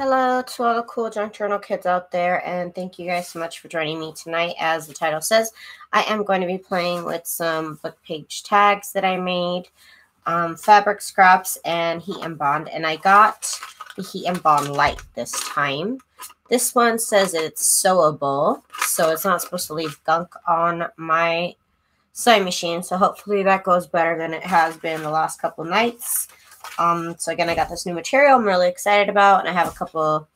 Hello to all the cool junk journal kids out there, and thank you guys so much for joining me tonight. As the title says, I am going to be playing with some book page tags that I made, fabric scraps, and HeatNBond. And I got the HeatNBond Lite this time. This one says it's sewable, so it's not supposed to leave gunk on my sewing machine. So hopefully that goes better than it has been the last couple nights. So again, I got this new material I'm really excited about, and I have a couple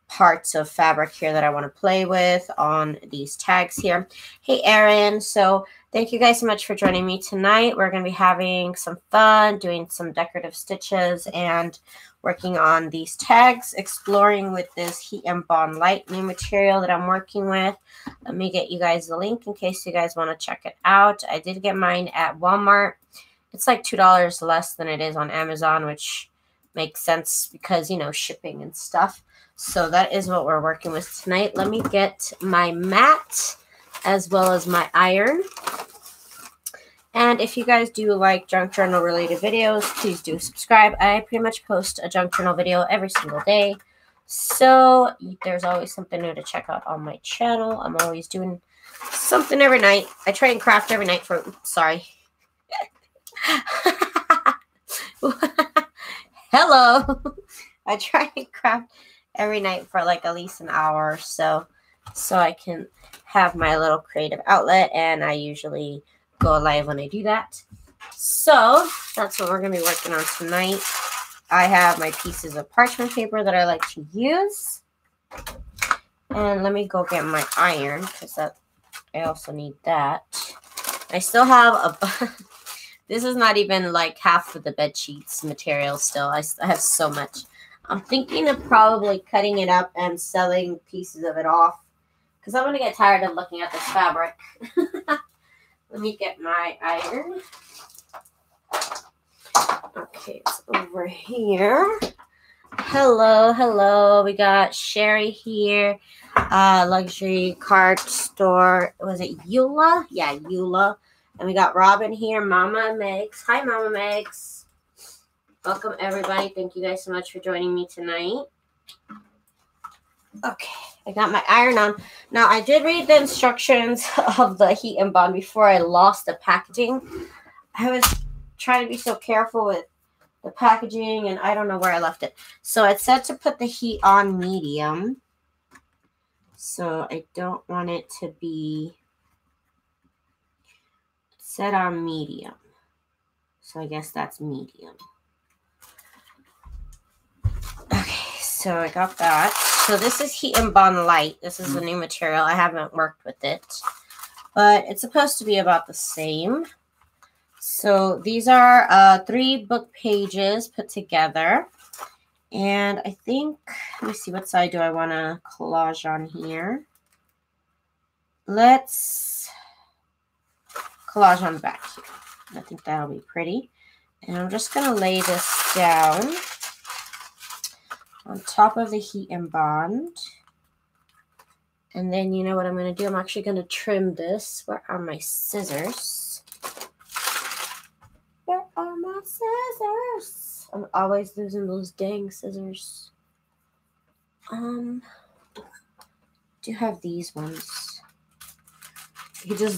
parts of fabric here that I want to play with on these tags here. Hey, Erin. So thank you guys so much for joining me tonight. We're going to be having some fun, doing some decorative stitches and working on these tags, exploring with this HeatNBond Lite new material that I'm working with. Let me get you guys the link in case you guys want to check it out. I did get mine at Walmart. It's like $2 less than it is on Amazon, which makes sense because, you know, shipping and stuff. So that is what we're working with tonight. Let me get my mat as well as my iron. And if you guys do like junk journal related videos, please do subscribe. I pretty much post a junk journal video every single day. So there's always something new to check out on my channel. I'm always doing something every night. I try and craft every night for, sorry. Hello. I try and craft every night for like at least an hour or so I can have my little creative outlet, and I usually go live when I do that. So that's what we're going to be working on tonight. I have my pieces of parchment paper that I like to use, and let me go get my iron because I also need that. I still have a this is not even like half of the bed sheets material still. I have so much. I'm thinking of probably cutting it up and selling pieces of it off because I'm going to get tired of looking at this fabric. Let me get my iron. Okay, it's over here. Hello, hello. We got Sherry here. Luxury card store. Was it Eula? Yeah, Eula. And we got Robin here, Mama Megs. Hi, Mama Megs. Welcome, everybody. Thank you guys so much for joining me tonight. Okay, I got my iron on. Now, I did read the instructions of the HeatNBond before I lost the packaging. I was trying to be so careful with the packaging, and I don't know where I left it. So it said to put the heat on medium. So I don't want it to be set on medium. So I guess that's medium. Okay, so I got that. So this is HeatNBond Lite. This is a new material. I haven't worked with it, but it's supposed to be about the same. So these are 3 book pages put together. And I think, let me see, what side do I want to collage on here? Let's collage on the back here. I think that'll be pretty. And I'm just going to lay this down on top of the HeatNBond. And then you know what I'm going to do? I'm actually going to trim this. Where are my scissors? Where are my scissors? I'm always losing those dang scissors. Do you have these ones?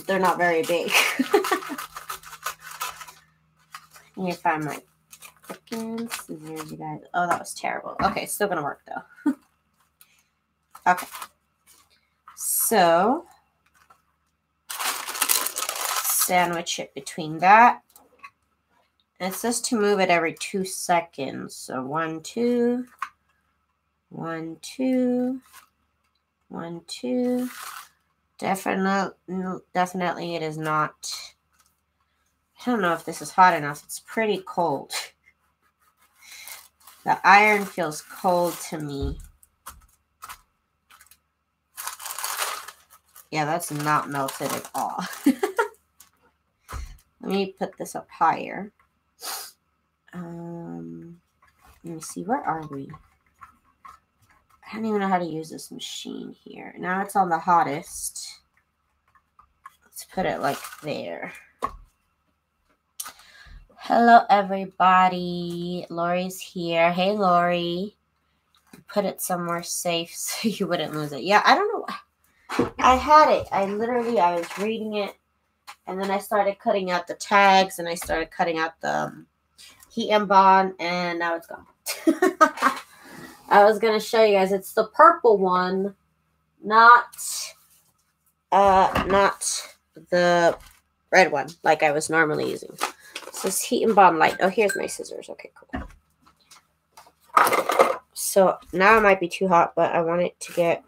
They're not very big. Let me find my freaking scissors, you guys. Oh, that was terrible. Okay, still gonna work though. Okay. So sandwich it between that. And it says to move it every 2 seconds. So 1, 2, 1, 2, 1, 2. Definitely it is not. I don't know if this is hot enough. It's pretty cold. The iron feels cold to me. Yeah, that's not melted at all. Let me put this up higher. Let me see. Where are we? I don't even know how to use this machine here. Now it's on the hottest. Let's put it like there. Hello, everybody. Lori's here. Hey, Lori. put it somewhere safe so you wouldn't lose it. Yeah, I don't know. I had it. I was reading it, and then I started cutting out the tags, and I started cutting out the HeatNBond, and now it's gone. I was going to show you guys. It's the purple one, not the red one like I was normally using. So it's HeatNBond Lite. Oh, here's my scissors. Okay, cool. So now it might be too hot, but I want it to get...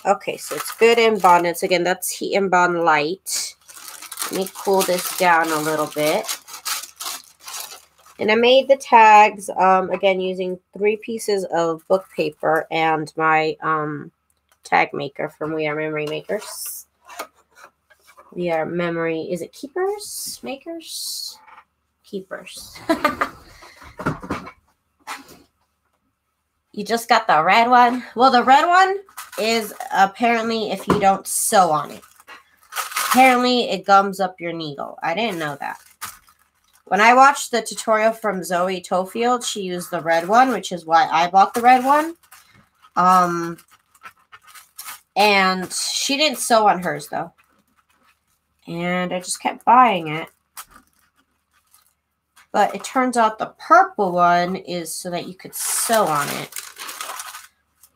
Okay, so it's good and bonded. So again, that's HeatNBond Lite. Let me cool this down a little bit. And I made the tags, again, using 3 pieces of book paper and my tag maker from We Are Memory Makers. We Are Memory, is it Keepers? Makers? Keepers. You just got the red one? Well, the red one is apparently if you don't sew on it. Apparently, it gums up your needle. I didn't know that. When I watched the tutorial from Zoe Tofield, she used the red one, which is why I bought the red one. And she didn't sew on hers, though. And I just kept buying it. But it turns out the purple one is so that you could sew on it.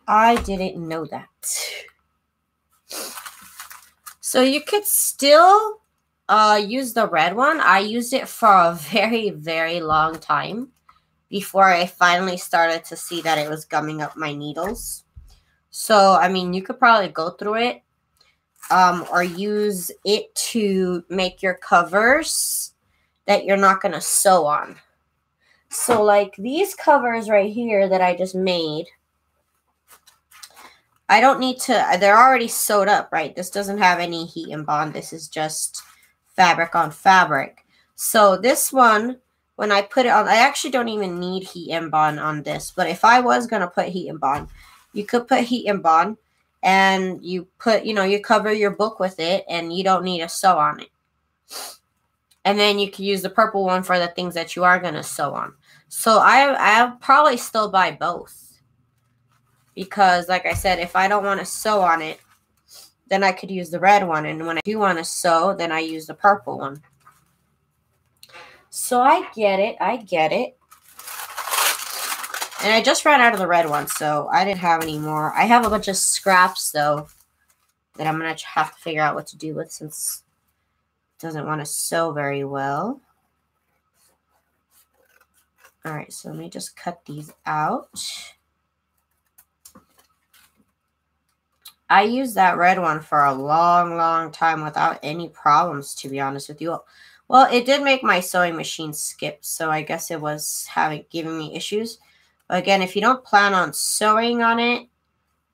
I didn't know that. So you could still use the red one. I used it for a very, very long time before I finally started to see that it was gumming up my needles. So, I mean, you could probably go through it or use it to make your covers that you're not going to sew on. So, like these covers right here that I just made, I don't need to, they're already sewed up, right? This doesn't have any HeatNBond. This is just fabric on fabric. So this one, when I put it on, I actually don't even need HeatNBond on this. But if I was going to put HeatNBond, you could put HeatNBond and you put, you cover your book with it and you don't need to sew on it. And then you can use the purple one for the things that you are going to sew on. So I'll probably still buy both. Because, like I said, if I don't want to sew on it, then I could use the red one. And when I do want to sew, then I use the purple one. So I get it. I get it. And I just ran out of the red one, so I didn't have any more. I have a bunch of scraps, though, that I'm going to have to figure out what to do with since it doesn't want to sew very well. All right, so let me just cut these out. I used that red one for a long, long time without any problems, to be honest with you. Well, it did make my sewing machine skip, so I guess it was giving me issues. But again, if you don't plan on sewing on it,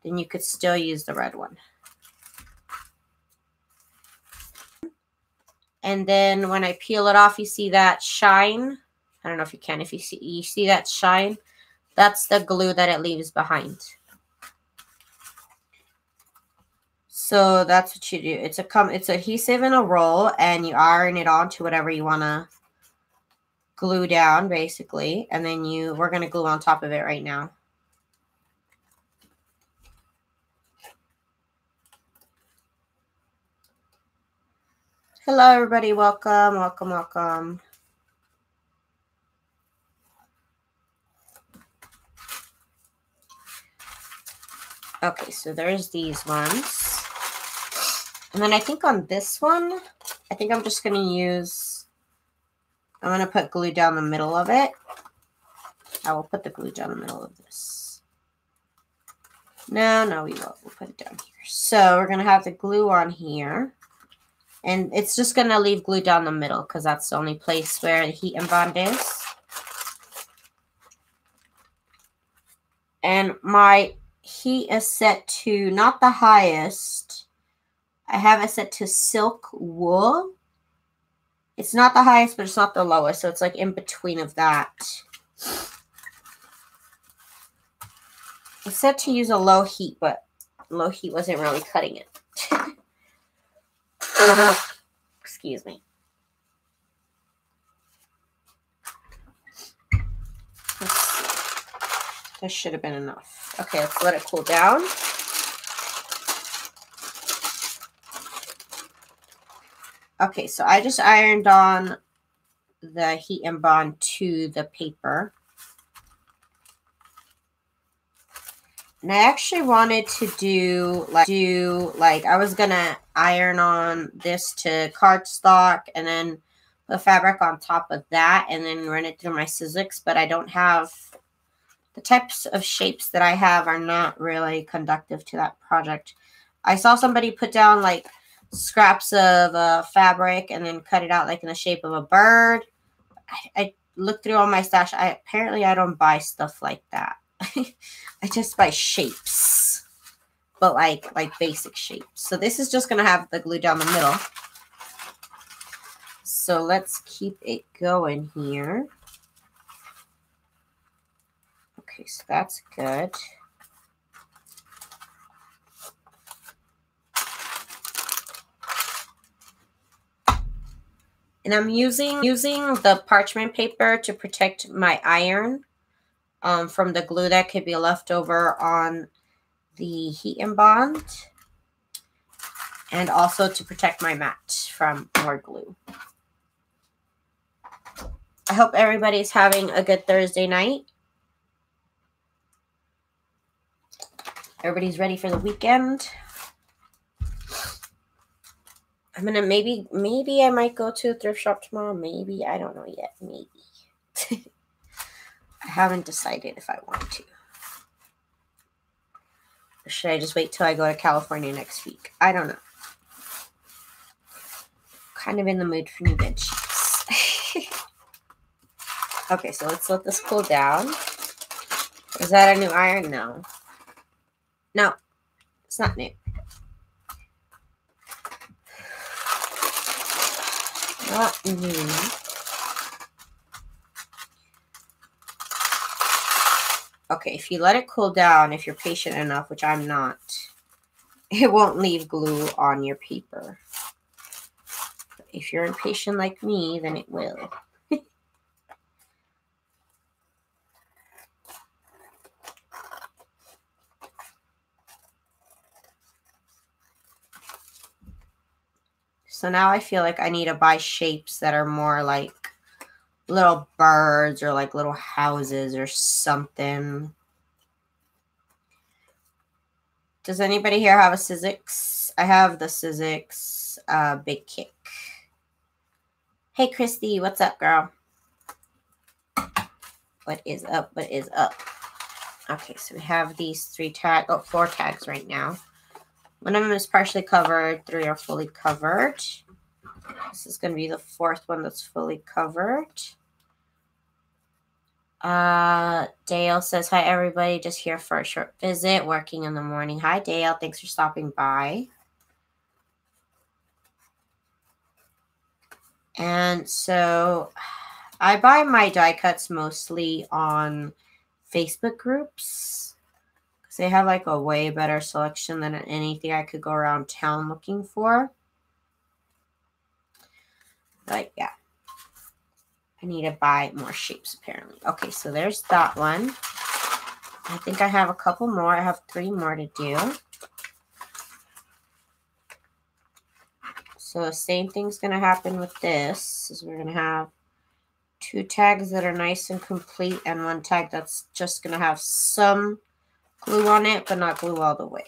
then you could still use the red one. And then when I peel it off, you see that shine? I don't know if you can. If you see that shine, that's the glue that it leaves behind. So that's what you do. It's adhesive in a roll, and you iron it onto whatever you want to glue down, basically. And then we're going to glue on top of it right now. Hello, everybody. Welcome, welcome, welcome. Okay, so there's these ones. And then I think on this one, I think I'm just going to I'm going to put glue down the middle of it. I will put the glue down the middle of this. No, we won't. We'll put it down here. So we're going to have the glue on here. And it's just going to leave glue down the middle because that's the only place where the HeatNBond is. And my heat is set to not the highest. I have it set to silk wool. It's not the highest, but it's not the lowest. So it's like in between of that. It's set to use a low heat, but low heat wasn't really cutting it. Excuse me. Let's see. This should have been enough. Okay, let's let it cool down. Okay, so I just ironed on the HeatNBond to the paper. And I actually wanted to do like I was gonna iron on this to cardstock and then put fabric on top of that and then run it through my Sizzix, but I don't have the types of shapes that I have are not really conductive to that project. I saw somebody put down like scraps of fabric and then cut it out like in the shape of a bird. I looked through all my stash. Apparently I don't buy stuff like that. I just buy shapes, but like basic shapes. So this is just gonna have the glue down the middle. So let's keep it going here. Okay, so that's good. And I'm using the parchment paper to protect my iron from the glue that could be left over on the HeatNBond. And also to protect my mat from more glue. I hope everybody's having a good Thursday night. Everybody's ready for the weekend. I'm gonna maybe I might go to a thrift shop tomorrow. Maybe, I don't know yet. Maybe. I haven't decided if I want to. Or should I just wait till I go to California next week? I don't know. Kind of in the mood for new bed sheets. Okay, so let's let this cool down. Is that a new iron? No. No, it's not new. Not new. Okay, if you let it cool down, if you're patient enough, which I'm not, it won't leave glue on your paper. But if you're impatient like me, then it will. So now I feel like I need to buy shapes that are more like little birds or like little houses or something. Does anybody here have a Sizzix? I have the Sizzix Big Kick. Hey, Christy, what's up, girl? What is up? What is up? Okay, so we have these four tags right now. One of them is partially covered. 3 are fully covered. This is going to be the 4th one that's fully covered. Dale says, hi, everybody. Just here for a short visit. Working in the morning. Hi, Dale. Thanks for stopping by. And so I buy my die cuts mostly on Facebook groups. They have like a way better selection than anything I could go around town looking for. But yeah, I need to buy more shapes apparently. Okay, so there's that one. I think I have a couple more. I have 3 more to do. So the same thing's going to happen with this. Is we're going to have 2 tags that are nice and complete and 1 tag that's just going to have some glue on it, but not glue all the way.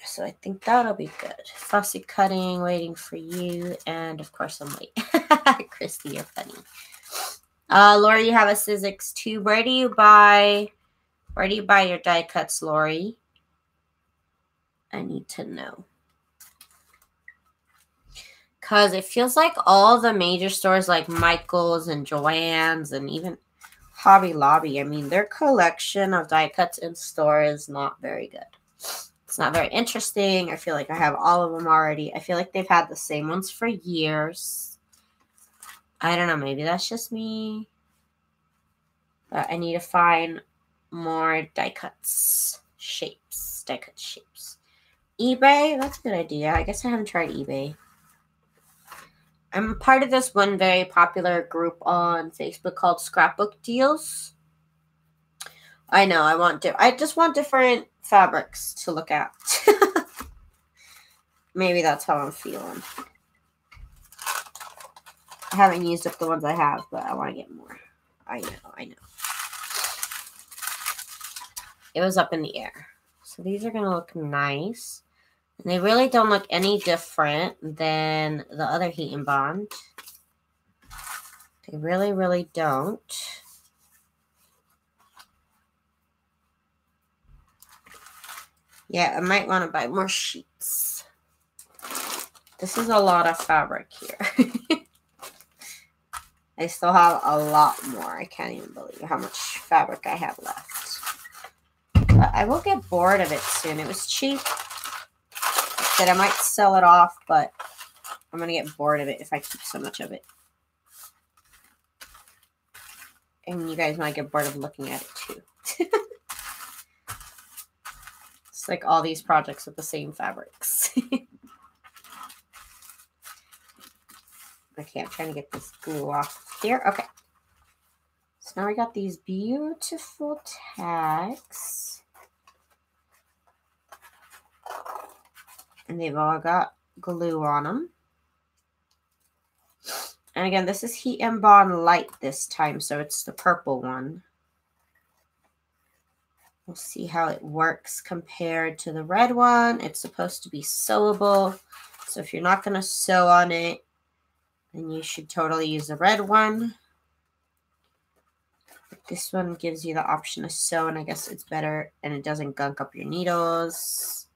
So I think that'll be good. Fussy cutting, waiting for you, and of course I'm late. Christy, you're funny. Lori, you have a Sizzix too. Where do you buy your die cuts, Lori? I need to know. Because it feels like all the major stores like Michael's and Joann's and even Hobby Lobby, I mean, their collection of die cuts in store is not very good. It's not very interesting. I feel like I have all of them already. I feel like they've had the same ones for years. I don't know. Maybe that's just me. But I need to find more die cuts shapes. Die cut shapes. eBay? That's a good idea. I guess I haven't tried eBay. I'm part of this one very popular group on Facebook called Scrapbook Deals. I know, I just want different fabrics to look at. Maybe that's how I'm feeling. I haven't used up the ones I have, but I want to get more. I know. It was up in the air. So these are going to look nice. And they really don't look any different than the other HeatNBond. They really, really don't. Yeah, I might want to buy more sheets. This is a lot of fabric here. I still have a lot more. I can't even believe how much fabric I have left. But I will get bored of it soon. It was cheap. I said I might sell it off, but I'm going to get bored of it if I keep so much of it. And you guys might get bored of looking at it too. It's like all these projects with the same fabrics. Okay, I'm trying to get this glue off here. Okay. So now we got these beautiful tags. And they've all got glue on them. And again, this is HeatNBond Lite this time, so it's the purple one. We'll see how it works compared to the red one. It's supposed to be sewable. So if you're not going to sew on it, then you should totally use the red one. But this one gives you the option to sew, and I guess it's better, and it doesn't gunk up your needles.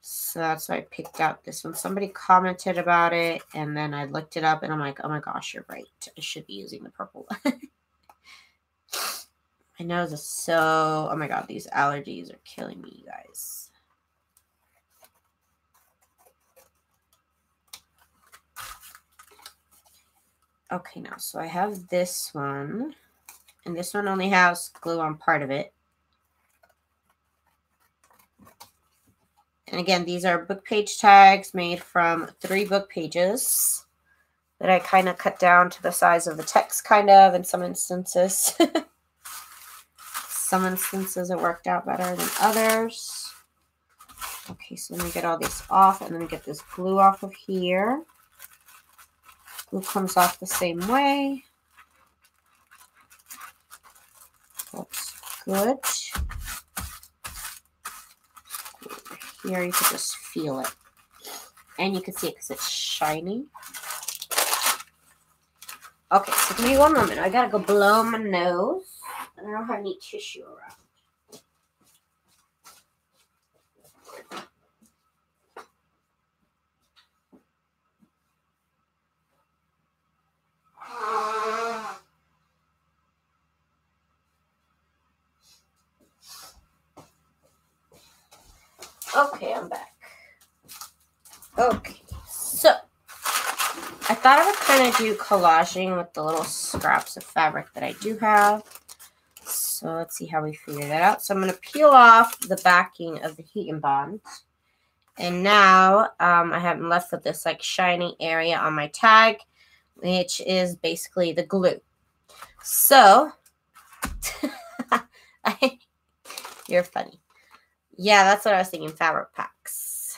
So that's why I picked out this one. Somebody commented about it, and then I looked it up, and I'm like, oh my gosh, you're right. I should be using the purple one. My nose is so... Oh my god, these allergies are killing me, you guys. Okay, now, so I have this one. And this one only has glue on part of it. And again, these are book page tags made from 3 book pages that I kind of cut down to the size of the text, kind of, in some instances. Some instances it worked out better than others. Okay, so let me get all this off, and then get this glue off of here. Glue comes off the same way. Looks good. Here you can just feel it. And you can see it because it's shiny. Okay, so give me one moment. I gotta go blow my nose. And I don't have any tissue around. Okay, I'm back. Okay, so I thought I would kind of do collaging with the little scraps of fabric that I do have. So let's see how we figure that out. So I'm going to peel off the backing of the HeatNBond. And now I have left with this like shiny area on my tag, which is basically the glue. So, you're funny. Yeah, that's what I was thinking, fabric packs.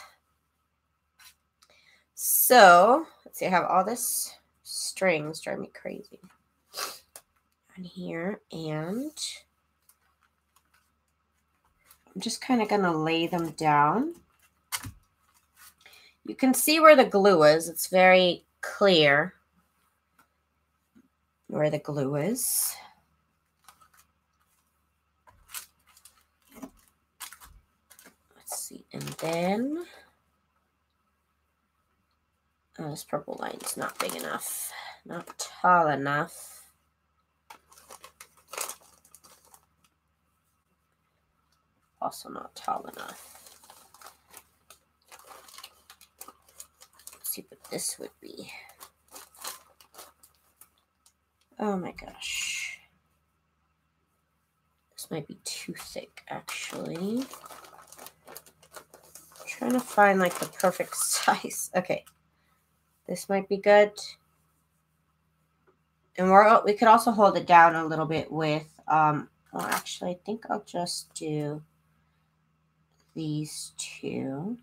So, let's see, I have all this strings drive me crazy on here, and I'm just kind of going to lay them down. You can see where the glue is. It's very clear where the glue is. Let's see, and then oh, this purple line is not big enough, not tall enough. Also not tall enough. Let's see what this would be. Oh my gosh. This might be too thick, actually. I'm trying to find like the perfect size. Okay. This might be good. And we could also hold it down a little bit with, well, actually, I think I'll just do these two.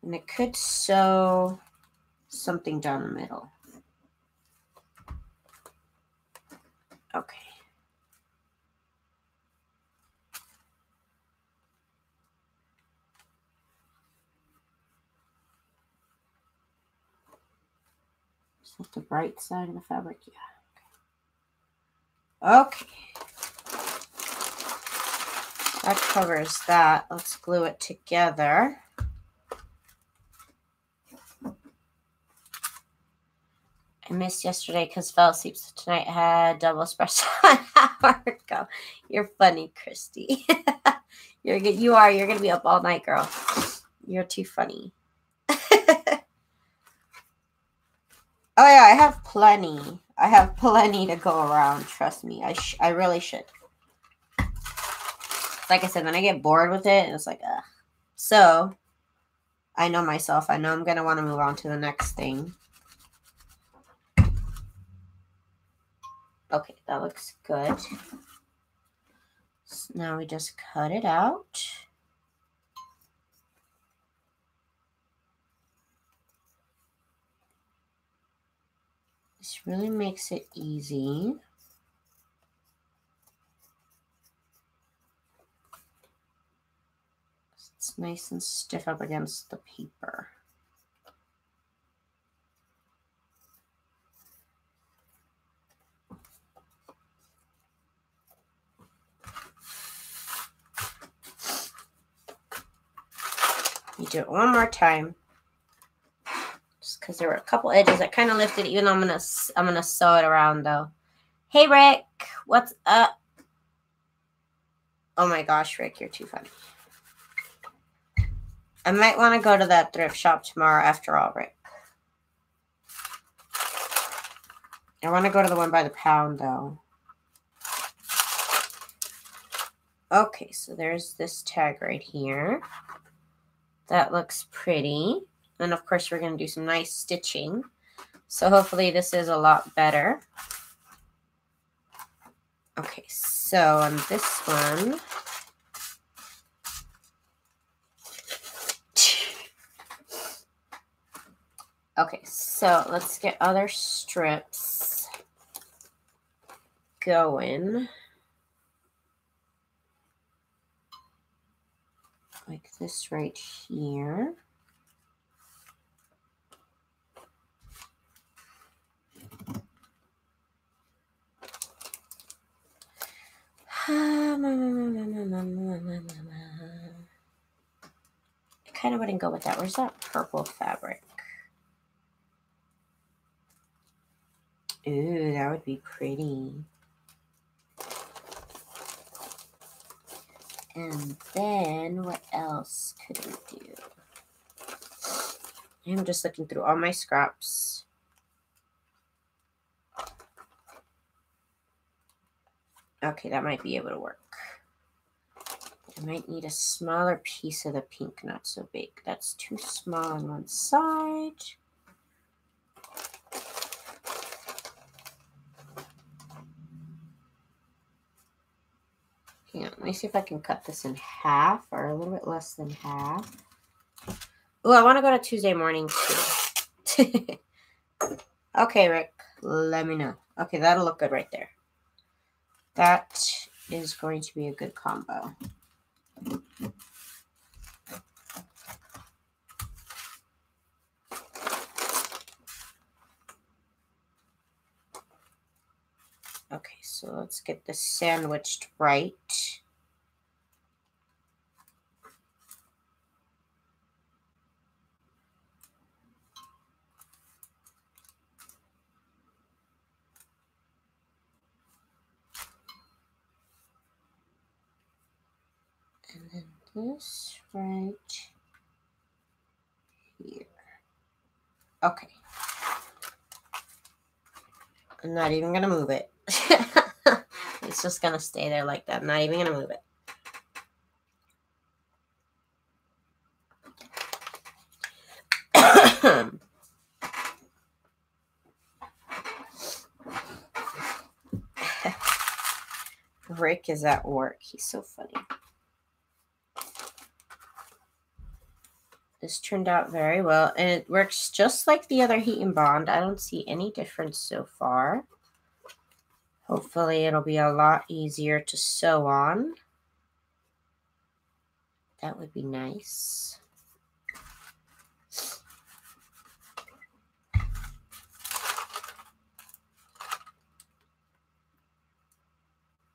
And it could sew something down the middle. Okay. Is that the bright side of the fabric? Yeah. Okay. That covers that. Let's glue it together. I missed yesterday because fell asleep, so tonight I had double espresso an hour ago. You're funny, Christy. You're good. You are. You're gonna be up all night, girl. You're too funny. Oh yeah, I have plenty. I have plenty to go around. Trust me. I really should. Like I said, then I get bored with it, and it's like, ugh. So I know myself. I know I'm gonna want to move on to the next thing. Okay, that looks good. So now we just cut it out. This really makes it easy. It's nice and stiff up against the paper. You do it one more time. Just because there were a couple edges that kind of lifted, even though I'm gonna sew it around though. Hey Rick, what's up? Oh my gosh, Rick, you're too funny. I might want to go to that thrift shop tomorrow after all, Rick. I want to go to the one by the pound though. Okay, so there's this tag right here. That looks pretty. And of course, we're going to do some nice stitching. So hopefully this is a lot better. Okay, so on this one, okay, so let's get other strips going. Like this right here. I kind of wouldn't go with that. Where's that purple fabric? Ooh, that would be pretty. And then what else could we do? I'm just looking through all my scraps. Okay, that might be able to work. I might need a smaller piece of the pink, not so big. That's too small on one side. Hang on, let me see if I can cut this in half or a little bit less than half. Oh, I want to go to Tuesday morning too. Okay, Rick, let me know. Okay, that'll look good right there. That is going to be a good combo. Okay, so let's get this sandwiched right. And then this right here. Okay. I'm not even going to move it. It's just going to stay there like that. I'm not even going to move it. Rick is at work. He's so funny. This turned out very well, and it works just like the other HeatNBond. I don't see any difference so far. Hopefully it'll be a lot easier to sew on. That would be nice.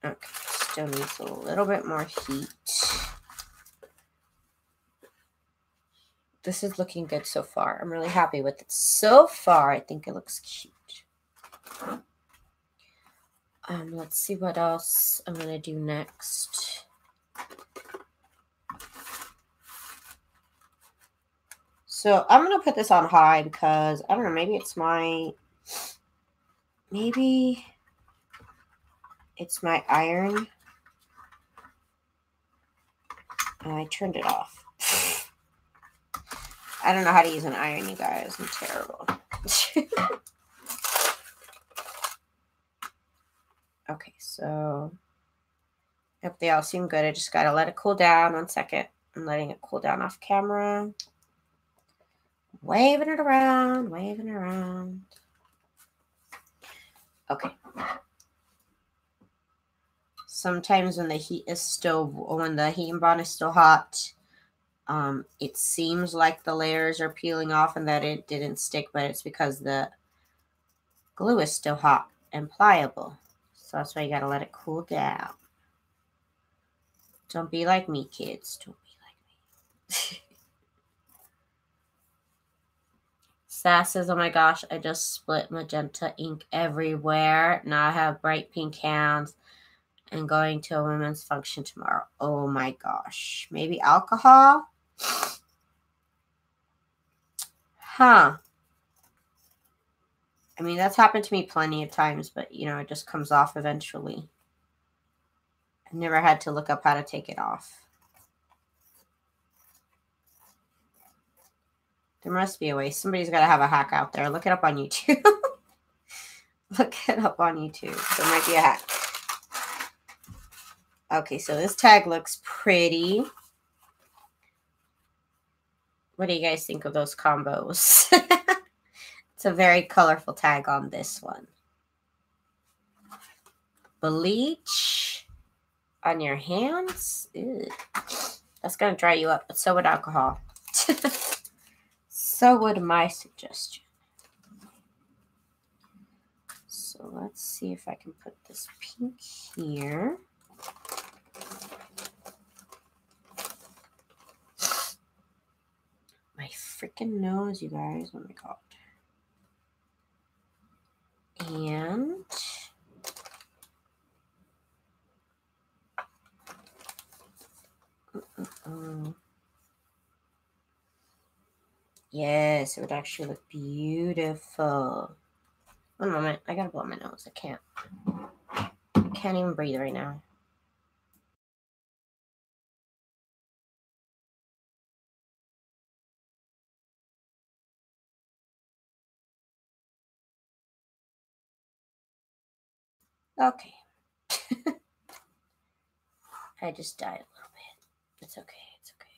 Okay, still needs a little bit more heat. This is looking good so far. I'm really happy with it so far. I think it looks cute. Let's see what else I'm going to do next. So I'm going to put this on high because, I don't know, maybe it's my iron. And I turned it off. I don't know how to use an iron, you guys. I'm terrible. Okay, so yep, they all seem good. I just got to let it cool down. 1 second. I'm letting it cool down off camera. Waving it around, waving it around. Okay. Sometimes when the HeatNBond is still hot, it seems like the layers are peeling off and that it didn't stick, but it's because the glue is still hot and pliable. So that's why you gotta let it cool down. Don't be like me, kids. Don't be like me. Sass says, oh my gosh, I just split magenta ink everywhere. Now I have bright pink hands and going to a women's function tomorrow. Oh my gosh. Maybe alcohol? Huh. I mean, that's happened to me plenty of times, but, you know, it just comes off eventually. I've never had to look up how to take it off. There must be a way. Somebody's got to have a hack out there. Look it up on YouTube. Look it up on YouTube. There might be a hack. Okay, so this tag looks pretty. What do you guys think of those combos? It's a very colorful tag on this one. Bleach on your hands. Ew. That's going to dry you up, but so would alcohol. So would my suggestion. So let's see if I can put this pink here. My freaking nose, you guys. Oh my god. And yes, it would actually look beautiful. One moment. I gotta blow my nose. I can't even breathe right now. Okay. I just died a little bit. It's okay. It's okay.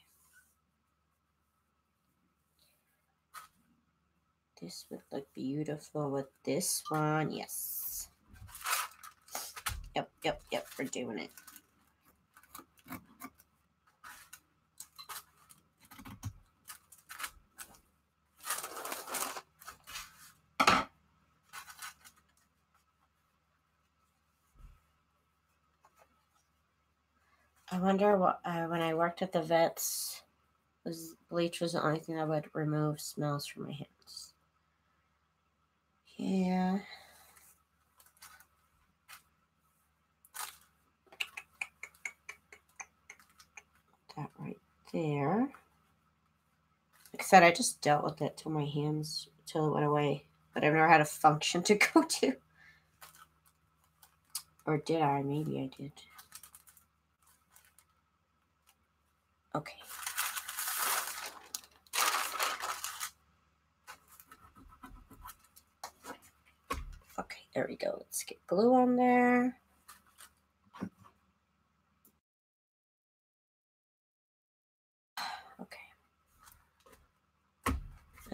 This would look beautiful with this one. Yes. Yep. We're doing it. I wonder what when I worked at the vets, bleach was the only thing that would remove smells from my hands. Yeah. That right there. Like I said, I just dealt with it till my hands, till it went away. But I've never had a function to go to. Or did I? Maybe I did. Okay. Okay, there we go. Let's get glue on there.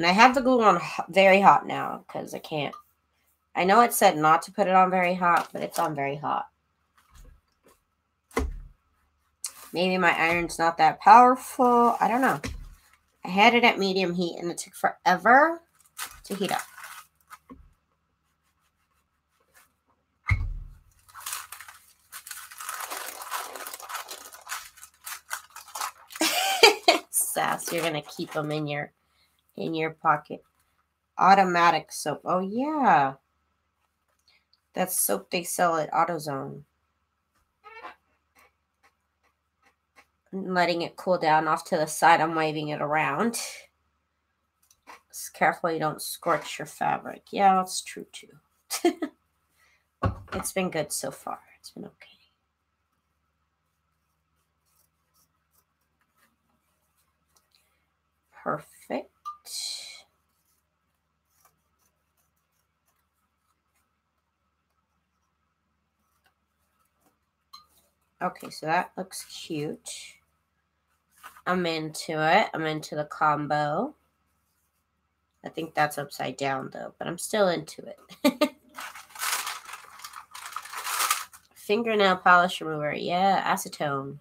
And I have the glue on very hot now because I can't. I know it said not to put it on very hot, but it's on very hot. Maybe my iron's not that powerful. I don't know. I had it at medium heat and it took forever to heat up. Sass, you're gonna keep them in your pocket. Automatic soap. Oh yeah. That's soap they sell at AutoZone. I'm letting it cool down off to the side. I'm waving it around. Just careful you don't scorch your fabric. Yeah, that's true too. It's been good so far. It's been okay. Perfect. Okay, so that looks cute. I'm into it. I'm into the combo. I think that's upside down though, but I'm still into it. Fingernail polish remover. Yeah, acetone.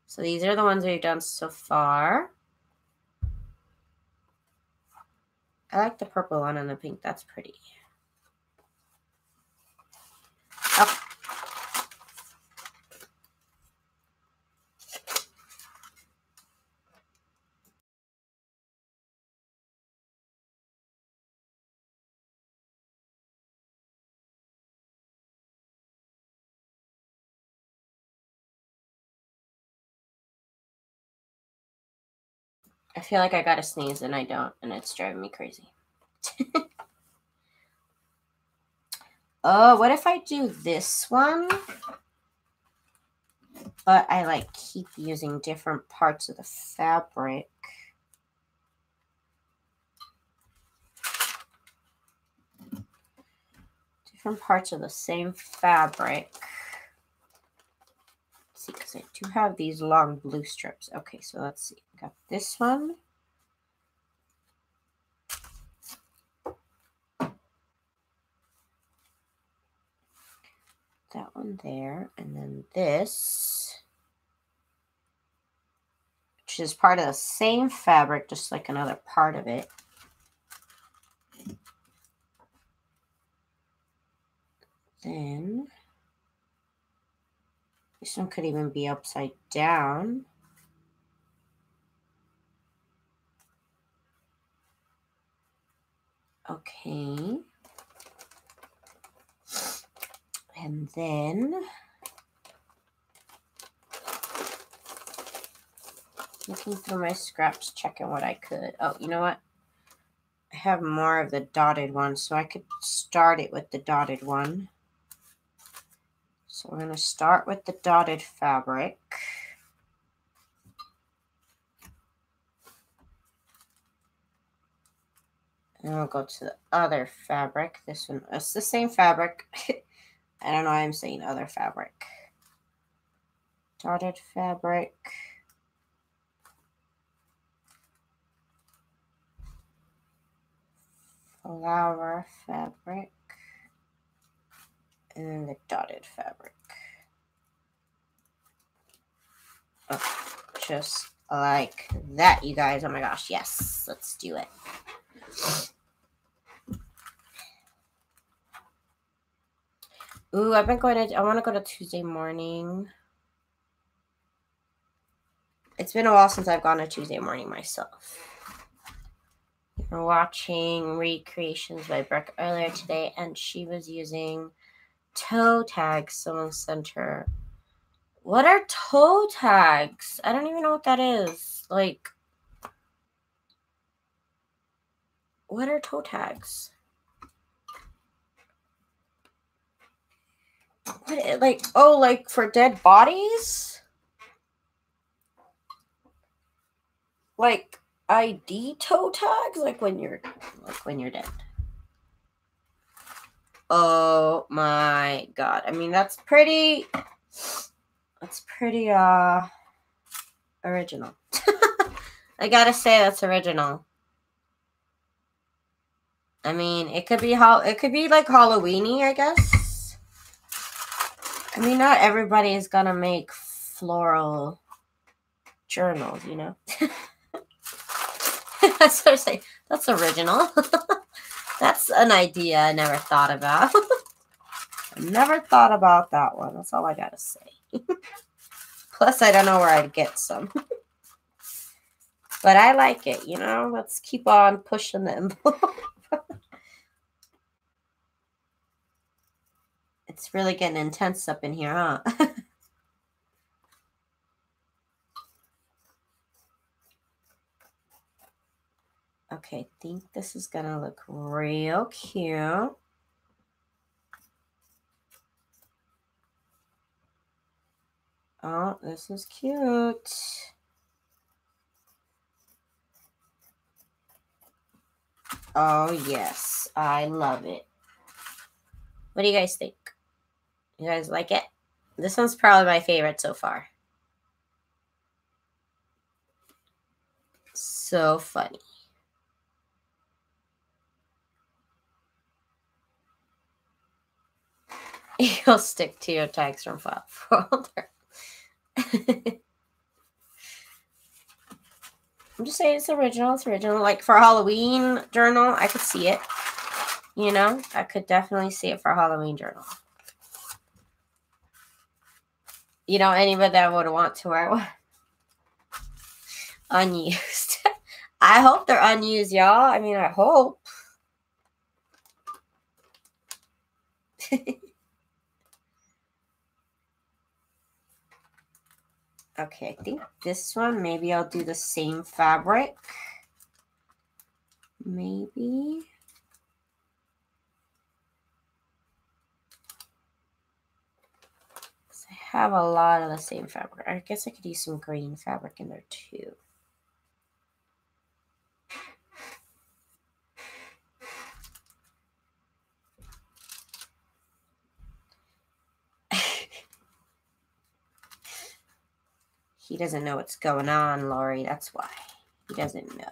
So these are the ones we've done so far. I like the purple one and the pink. That's pretty. Okay. I feel like I gotta sneeze and I don't, and it's driving me crazy. Oh, what if I do this one? But I like keep using different parts of the fabric. Different parts of the same fabric. Let's see, because I do have these long blue strips. Okay, so let's see. I got this one. That one there, and then this, which is part of the same fabric, just like another part of it. Then this one could even be upside down. Okay. And then looking through my scraps, checking what I could. Oh, you know what? I have more of the dotted one, so I could start it with the dotted one. So we're going to start with the dotted fabric. And we'll go to the other fabric. This one, it's the same fabric. I don't know why I'm saying other fabric. Dotted fabric. Flower fabric. And then the dotted fabric. Oh, just like that, you guys. Oh my gosh, yes. Let's do it. Ooh, I want to go to Tuesday morning. It's been a while since I've gone to Tuesday morning myself. We're watching Recreations by Brooke earlier today, and she was using toe tags. Someone sent her. What are toe tags? I don't even know what that is. Like, what are toe tags? What, like, oh, like for dead bodies? Like ID toe tags? Like when you're dead. Oh my god. I mean, that's pretty original. I gotta say, that's original. I mean, it could be like Halloweeny, I guess. I mean, not everybody is gonna make floral journals, you know. That's what I say. That's original. That's an idea I never thought about. I never thought about that one. That's all I gotta say. Plus, I don't know where I'd get some. But I like it, you know. Let's keep on pushing the envelope. It's really getting intense up in here, huh? Okay, I think this is gonna look real cute. Oh, this is cute. Oh, yes. I love it. What do you guys think? You guys like it? This one's probably my favorite so far. So funny. You'll stick to your tags from folder. I'm just saying it's original. It's original. Like for a Halloween journal, I could see it. You know, I could definitely see it for a Halloween journal. You know, anybody that would want to wear one. Unused. I hope they're unused, y'all. I mean, I hope. Okay, I think this one, maybe I'll do the same fabric. Maybe. I have a lot of the same fabric. I guess I could use some green fabric in there too. He doesn't know what's going on, Lori. That's why. He doesn't know.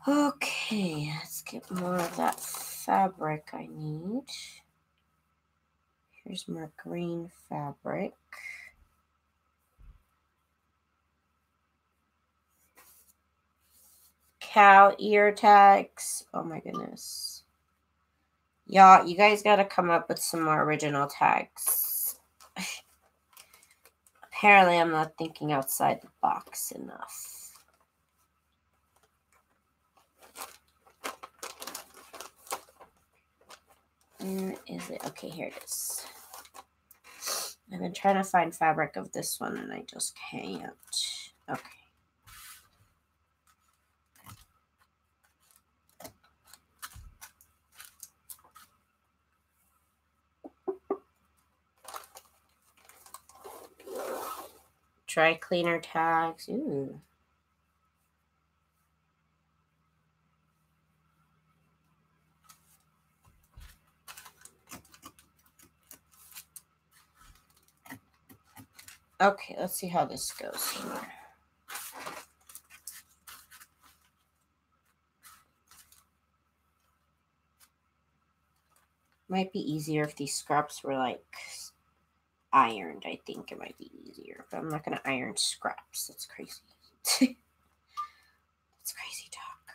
Okay, let's get more of that fabric I need. Here's more green fabric. Cow ear tags. Oh my goodness. Y'all, you guys got to come up with some more original tags. Apparently, I'm not thinking outside the box enough. Where is it? Okay, here it is. I've been trying to find fabric of this one and I just can't. Okay. Dry cleaner tags. Ooh. Okay, let's see how this goes here. Might be easier if these scraps were like ironed. I think it might be easier, but I'm not going to iron scraps. That's crazy. That's crazy talk.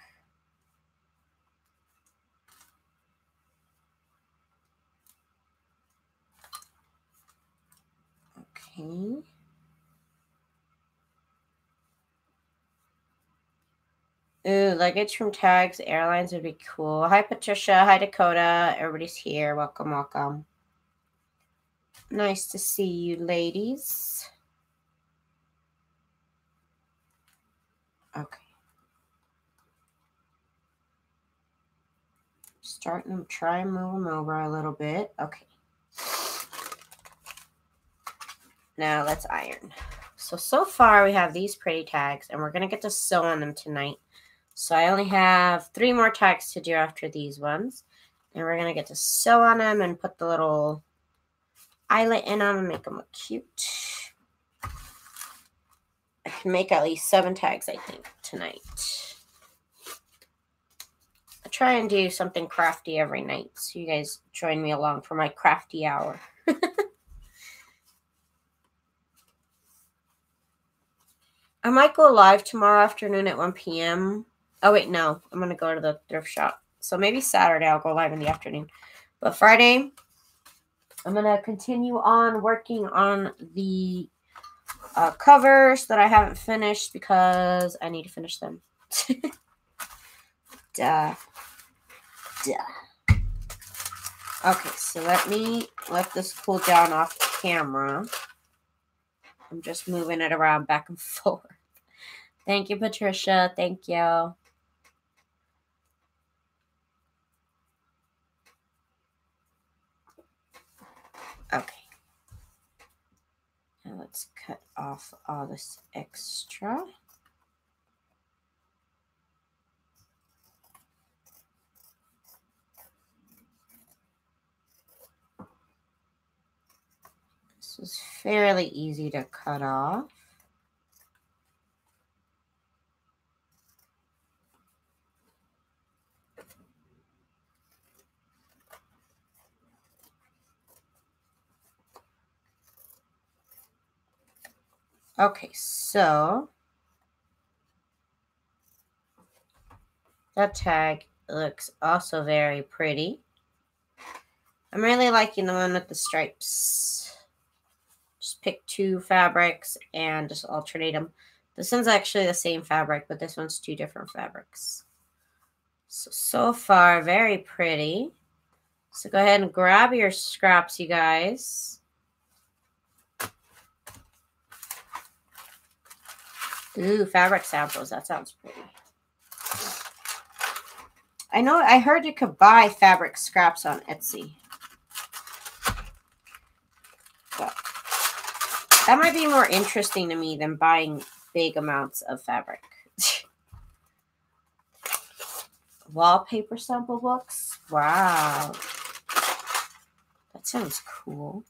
Okay. Ooh, luggage from Tags Airlines would be cool. Hi, Patricia. Hi, Dakota. Everybody's here. Welcome, welcome. Nice to see you, ladies. Okay. Starting to try and move them over a little bit. Okay. Now let's iron. So far we have these pretty tags, and we're going to get to sew on them tonight. So I only have 3 more tags to do after these ones. And we're going to get to sew on them and put the little eyelet in them and make them look cute. I can make at least 7 tags, I think, tonight. I try and do something crafty every night, so you guys join me along for my crafty hour. I might go live tomorrow afternoon at 1 p.m. Oh, wait, no. I'm going to go to the thrift shop. So maybe Saturday I'll go live in the afternoon. But Friday, I'm going to continue on working on the covers that I haven't finished because I need to finish them. Duh. Okay, so let this cool down off camera. I'm just moving it around back and forth. Thank you, Patricia. Thank you. Okay. Now let's cut off all this extra. This is fairly easy to cut off. Okay, so that tag looks also very pretty. I'm really liking the one with the stripes. Just pick 2 fabrics and just alternate them. This one's actually the same fabric, but this one's 2 different fabrics. So far, very pretty. So go ahead and grab your scraps, you guys. Ooh, fabric samples. That sounds pretty. I heard you could buy fabric scraps on Etsy. But that might be more interesting to me than buying big amounts of fabric. Wallpaper sample books. Wow. That sounds cool.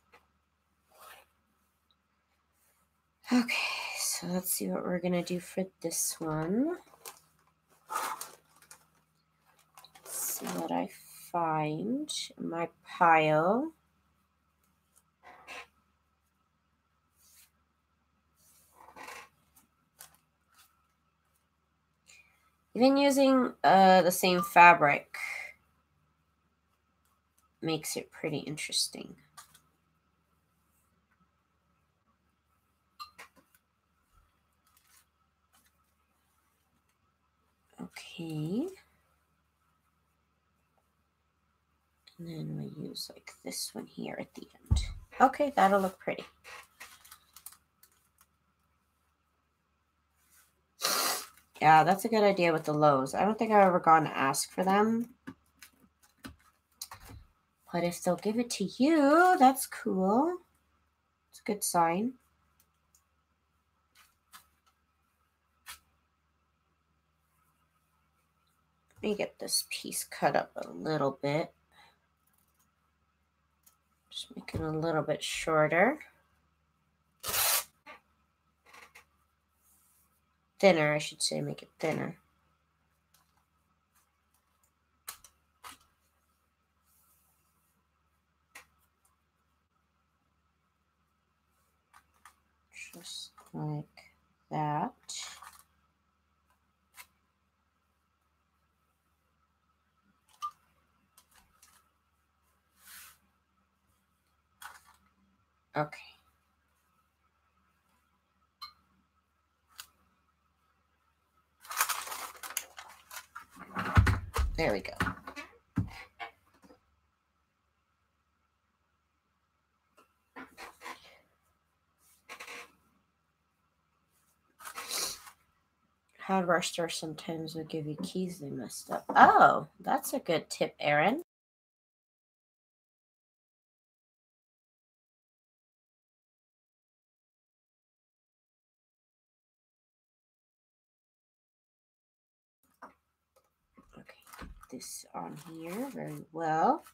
Okay, so let's see what we're going to do for this one. Let's see what I find in my pile. Even using the same fabric makes it pretty interesting. Okay. And then we use like this one here at the end. Okay, that'll look pretty. Yeah, that's a good idea with the lows. I don't think I've ever gone to ask for them. But if they'll give it to you, that's cool. It's a good sign. Let me get this piece cut up a little bit. Just make it a little bit shorter. Thinner, I should say, make it thinner. Just like that. Okay. There we go. Hardware store sometimes will give you keys they messed up. Oh, that's a good tip, Erin. Okay, put this on here very well.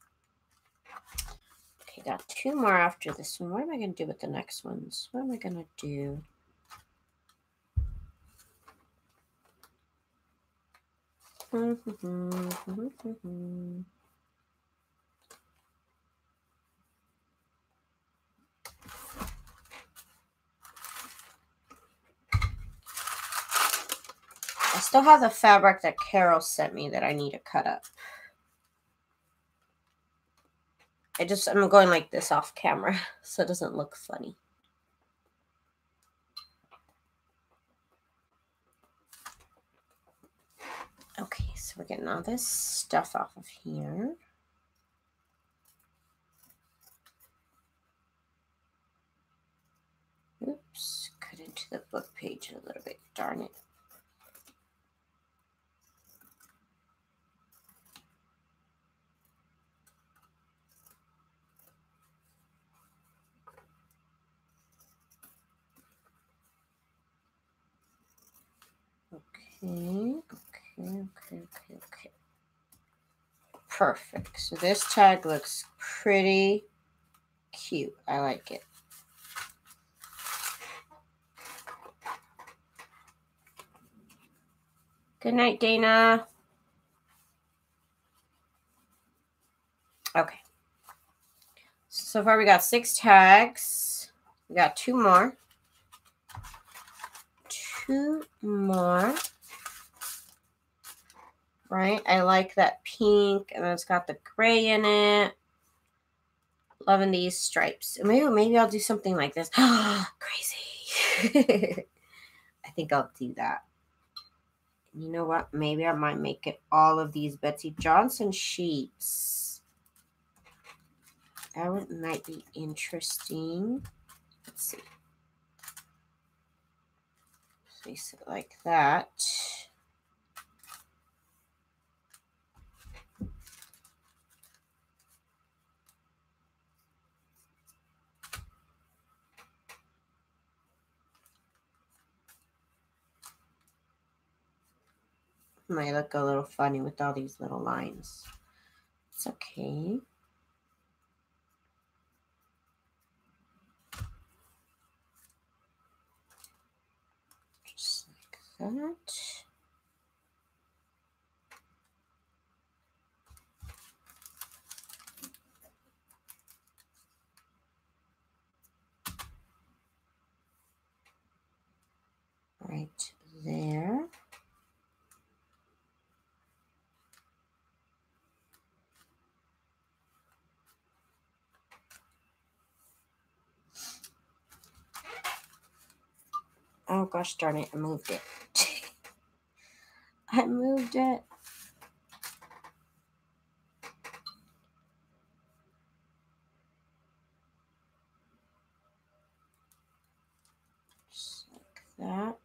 Okay, got 2 more after this one. What am I going to do with the next ones? What am I going to do? I still have the fabric that Carol sent me that I need to cut up. I'm going like this off camera so it doesn't look funny. Okay, so we're getting all this stuff off of here. Oops, cut into the book page a little bit, darn it. Okay. Perfect. So this tag looks pretty cute. I like it. Good night, Dana. Okay. So far we got 6 tags. We got 2 more. 2 more. Right? I like that pink, and it's got the gray in it. Loving these stripes. Maybe I'll do something like this. Crazy. I think I'll do that. You know what? Maybe I might make it all of these Betsy Johnson sheets. That might be interesting. Let's see. Place it like that. Might look a little funny with all these little lines. It's okay. Just like that. Right there. Oh gosh darn it, I moved it. I moved it. Just like that.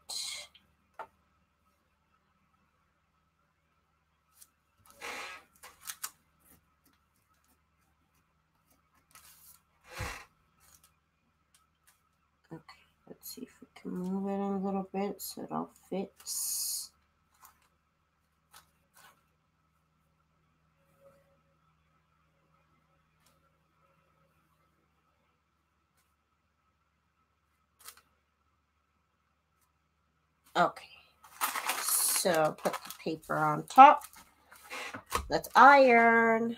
Okay, let's see if we can move it a little bit so it all fits. Okay, so put the paper on top. Let's iron.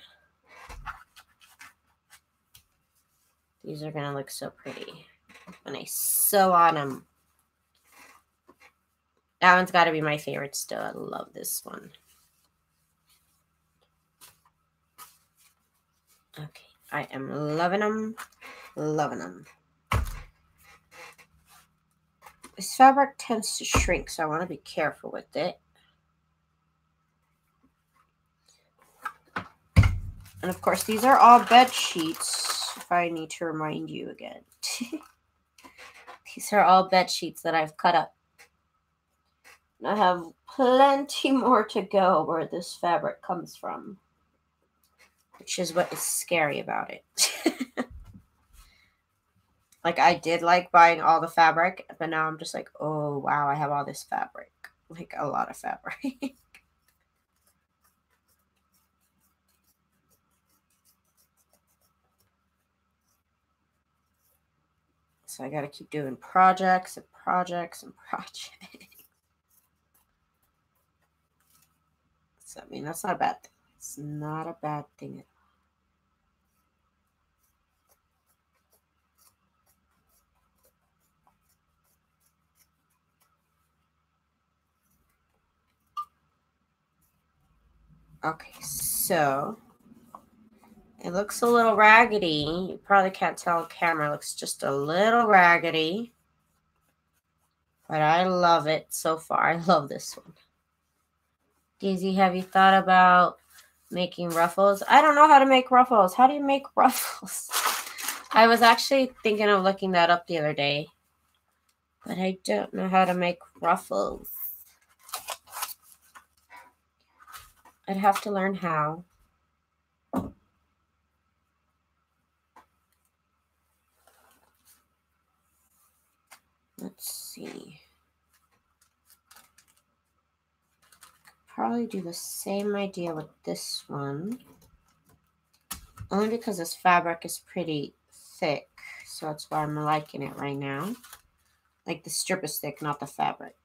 These are gonna look so pretty when I sew on them. That one's got to be my favorite still. I love this one. Okay, I am loving them. Loving them. This fabric tends to shrink, so I want to be careful with it. And of course, these are all bed sheets, if I need to remind you again. These are all bed sheets that I've cut up. And I have plenty more to go where this fabric comes from, which is what is scary about it. Like, I did like buying all the fabric, but now I'm just like, oh, wow, I have all this fabric. Like, a lot of fabric. So I got to keep doing projects and projects and projects. So, I mean, that's not a bad thing. It's not a bad thing. Okay, so it looks a little raggedy. You probably can't tell on camera. It looks just a little raggedy. But I love it so far. I love this one. Daisy, have you thought about making ruffles? I don't know how to make ruffles. How do you make ruffles? I was actually thinking of looking that up the other day. But I don't know how to make ruffles. I'd have to learn how. Let's see. Probably do the same idea with this one. Only because this fabric is pretty thick. So that's why I'm liking it right now. Like the strip is thick, not the fabric.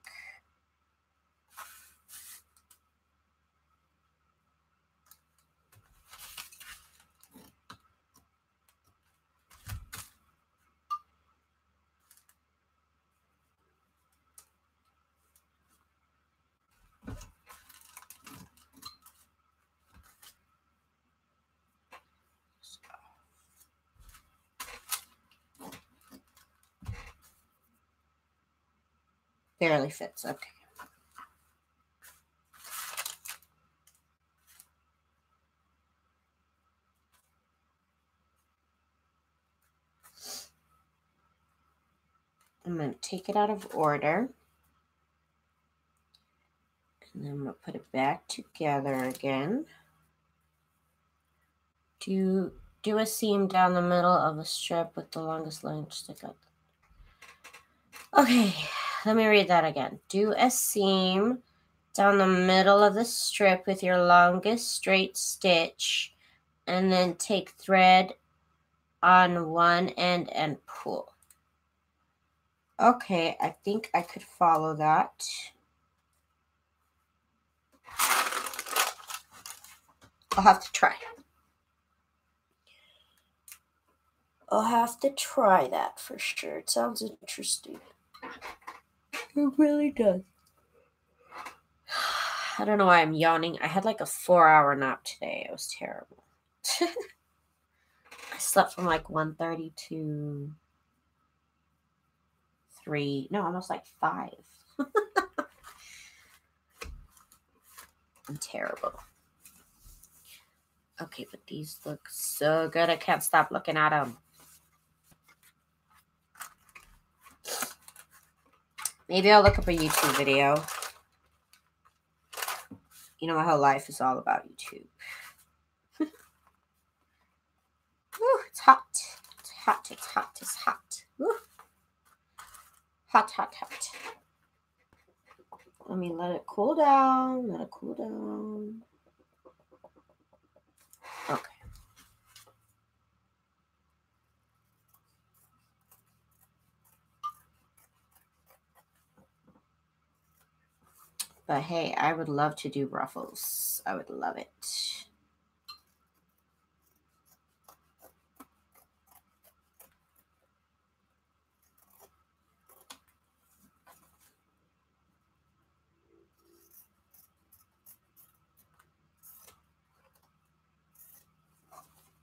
Barely fits. Okay. I'm going to take it out of order. And then I'm going to put it back together again. Do a seam down the middle of a strip with the longest length stick out. Okay, let me read that again. Do a seam down the middle of the strip with your longest straight stitch, and then take thread on one end and pull. Okay, I think I could follow that. I'll have to try. I'll have to try that for sure. It sounds interesting. It really does. I don't know why I'm yawning. I had like a 4-hour nap today. It was terrible. I slept from like 1:30 to 3. No, almost like 5. I'm terrible. Okay, but these look so good. I can't stop looking at them. Maybe I'll look up a YouTube video. You know, my whole life is all about YouTube. Ooh, it's hot. It's hot. It's hot. It's hot. Ooh. Hot, hot, hot. Let me let it cool down. Let it cool down. Okay. But hey, I would love to do ruffles. I would love it.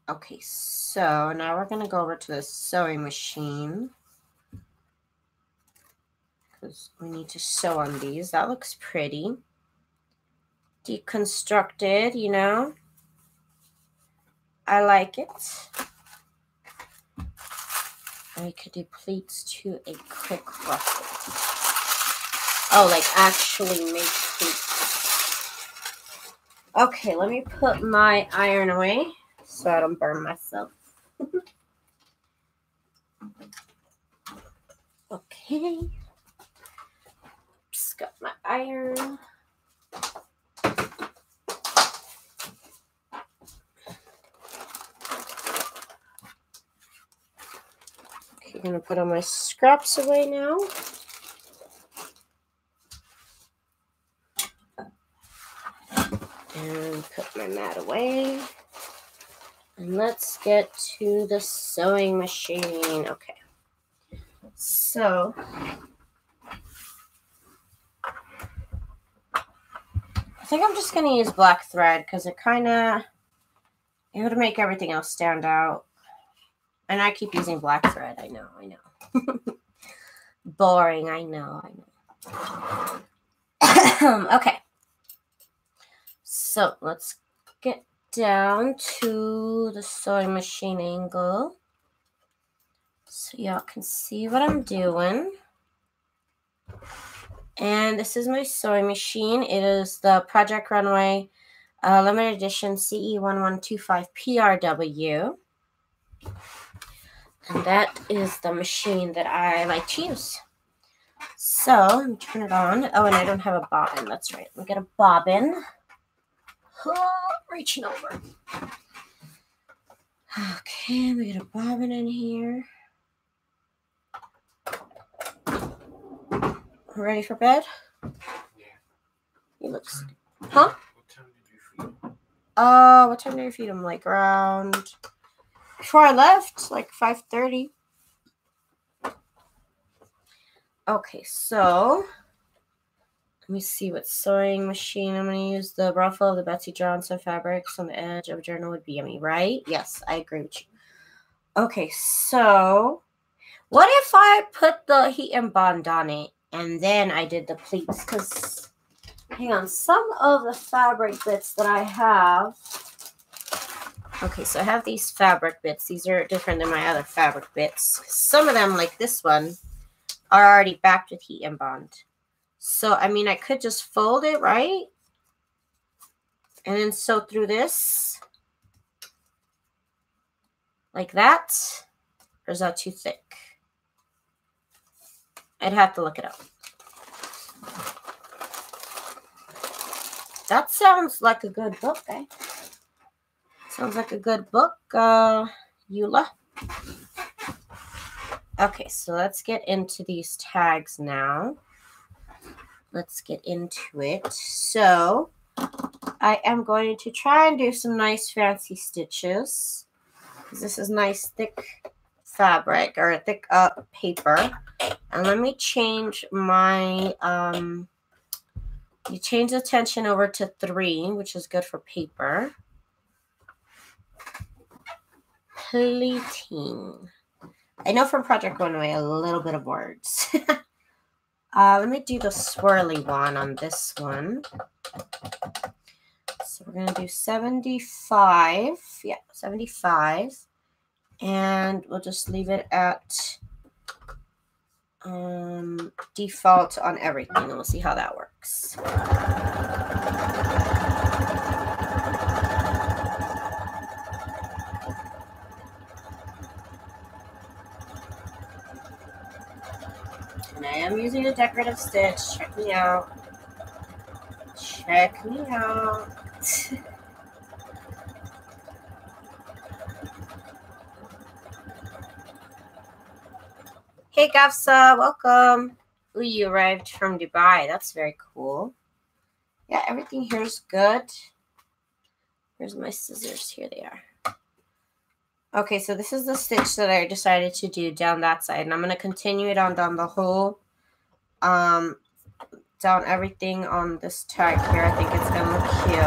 Okay, so now we're going to go over to the sewing machine because we need to sew on these. That looks pretty. Deconstructed, you know. I like it. I could do pleats to a quick ruffle. Oh, like actually make pleats. Okay, let me put my iron away so I don't burn myself. Okay. Just got my iron. I'm going to put all my scraps away now. And put my mat away. And let's get to the sewing machine. Okay. So, I think I'm just going to use black thread because it would make everything else stand out. And I keep using black thread. I know. Boring, I know. Okay. So, let's get down to the sewing machine angle so y'all can see what I'm doing. And this is my sewing machine. It is the Project Runway limited edition CE1125PRW. And that is the machine that I like to use. So, let me turn it on. Oh, and I don't have a bobbin. That's right. Let me get a bobbin. Oh, reaching over. Okay, let me get a bobbin in here. Ready for bed? Yeah. He looks... Huh? What time did you feed him? What time did I feed him? Like around... Before I left, like 5:30. Okay, so... Let me see what sewing machine I'm going to use. The ruffle of the Betsy Johnson fabrics on the edge of a journal would be yummy, right? Yes, I agree with you. Okay, so... What if I put the HeatNBond on it and then I did the pleats? Because, hang on, some of the fabric bits that I have... Okay, so I have these fabric bits. These are different than my other fabric bits. Some of them, like this one, are already backed with HeatNBond. So, I mean, I could just fold it, right? And then sew through this. Like that. Or is that too thick? I'd have to look it up. That sounds like a good book, eh? Sounds like a good book, Eula. Okay, so let's get into these tags now. Let's get into it. So, I am going to try and do some nice fancy stitches. This is nice thick fabric, or thick paper. And let me change my, you change the tension over to 3, which is good for paper. Pleating. I know from Project Runway a little bit of words. Let me do the swirly one on this one. So we're going to do 75. Yeah, 75. And we'll just leave it at default on everything. And we'll see how that works. And I am using a decorative stitch. Check me out. Check me out. Hey, Gafsa, welcome. Ooh, you arrived from Dubai. That's very cool. Yeah, everything here is good. Here's my scissors. Here they are. Okay, so this is the stitch that I decided to do down that side. And I'm going to continue it on down the whole, down everything on this tag here. I think it's going to look cute.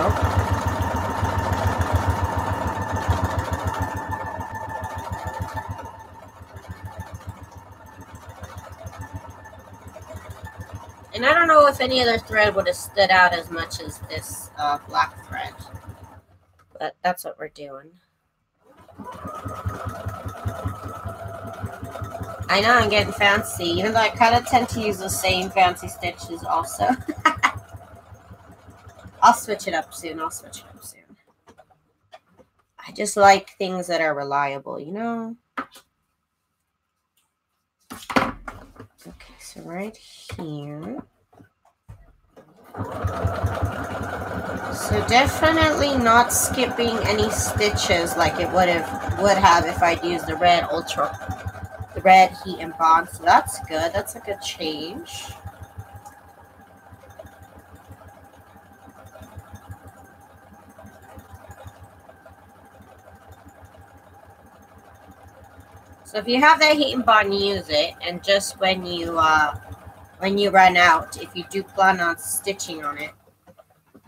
And I don't know if any other thread would have stood out as much as this black thread. But that's what we're doing. I know I'm getting fancy, even though I kind of tend to use the same fancy stitches also. I'll switch it up soon. I just like things that are reliable, you know? Okay, so right here. So definitely not skipping any stitches like it would have if I'd used the red red HeatNBond, so that's good. That's a good change. So if you have that HeatNBond, use it. And just when you run out, if you do plan on stitching on it,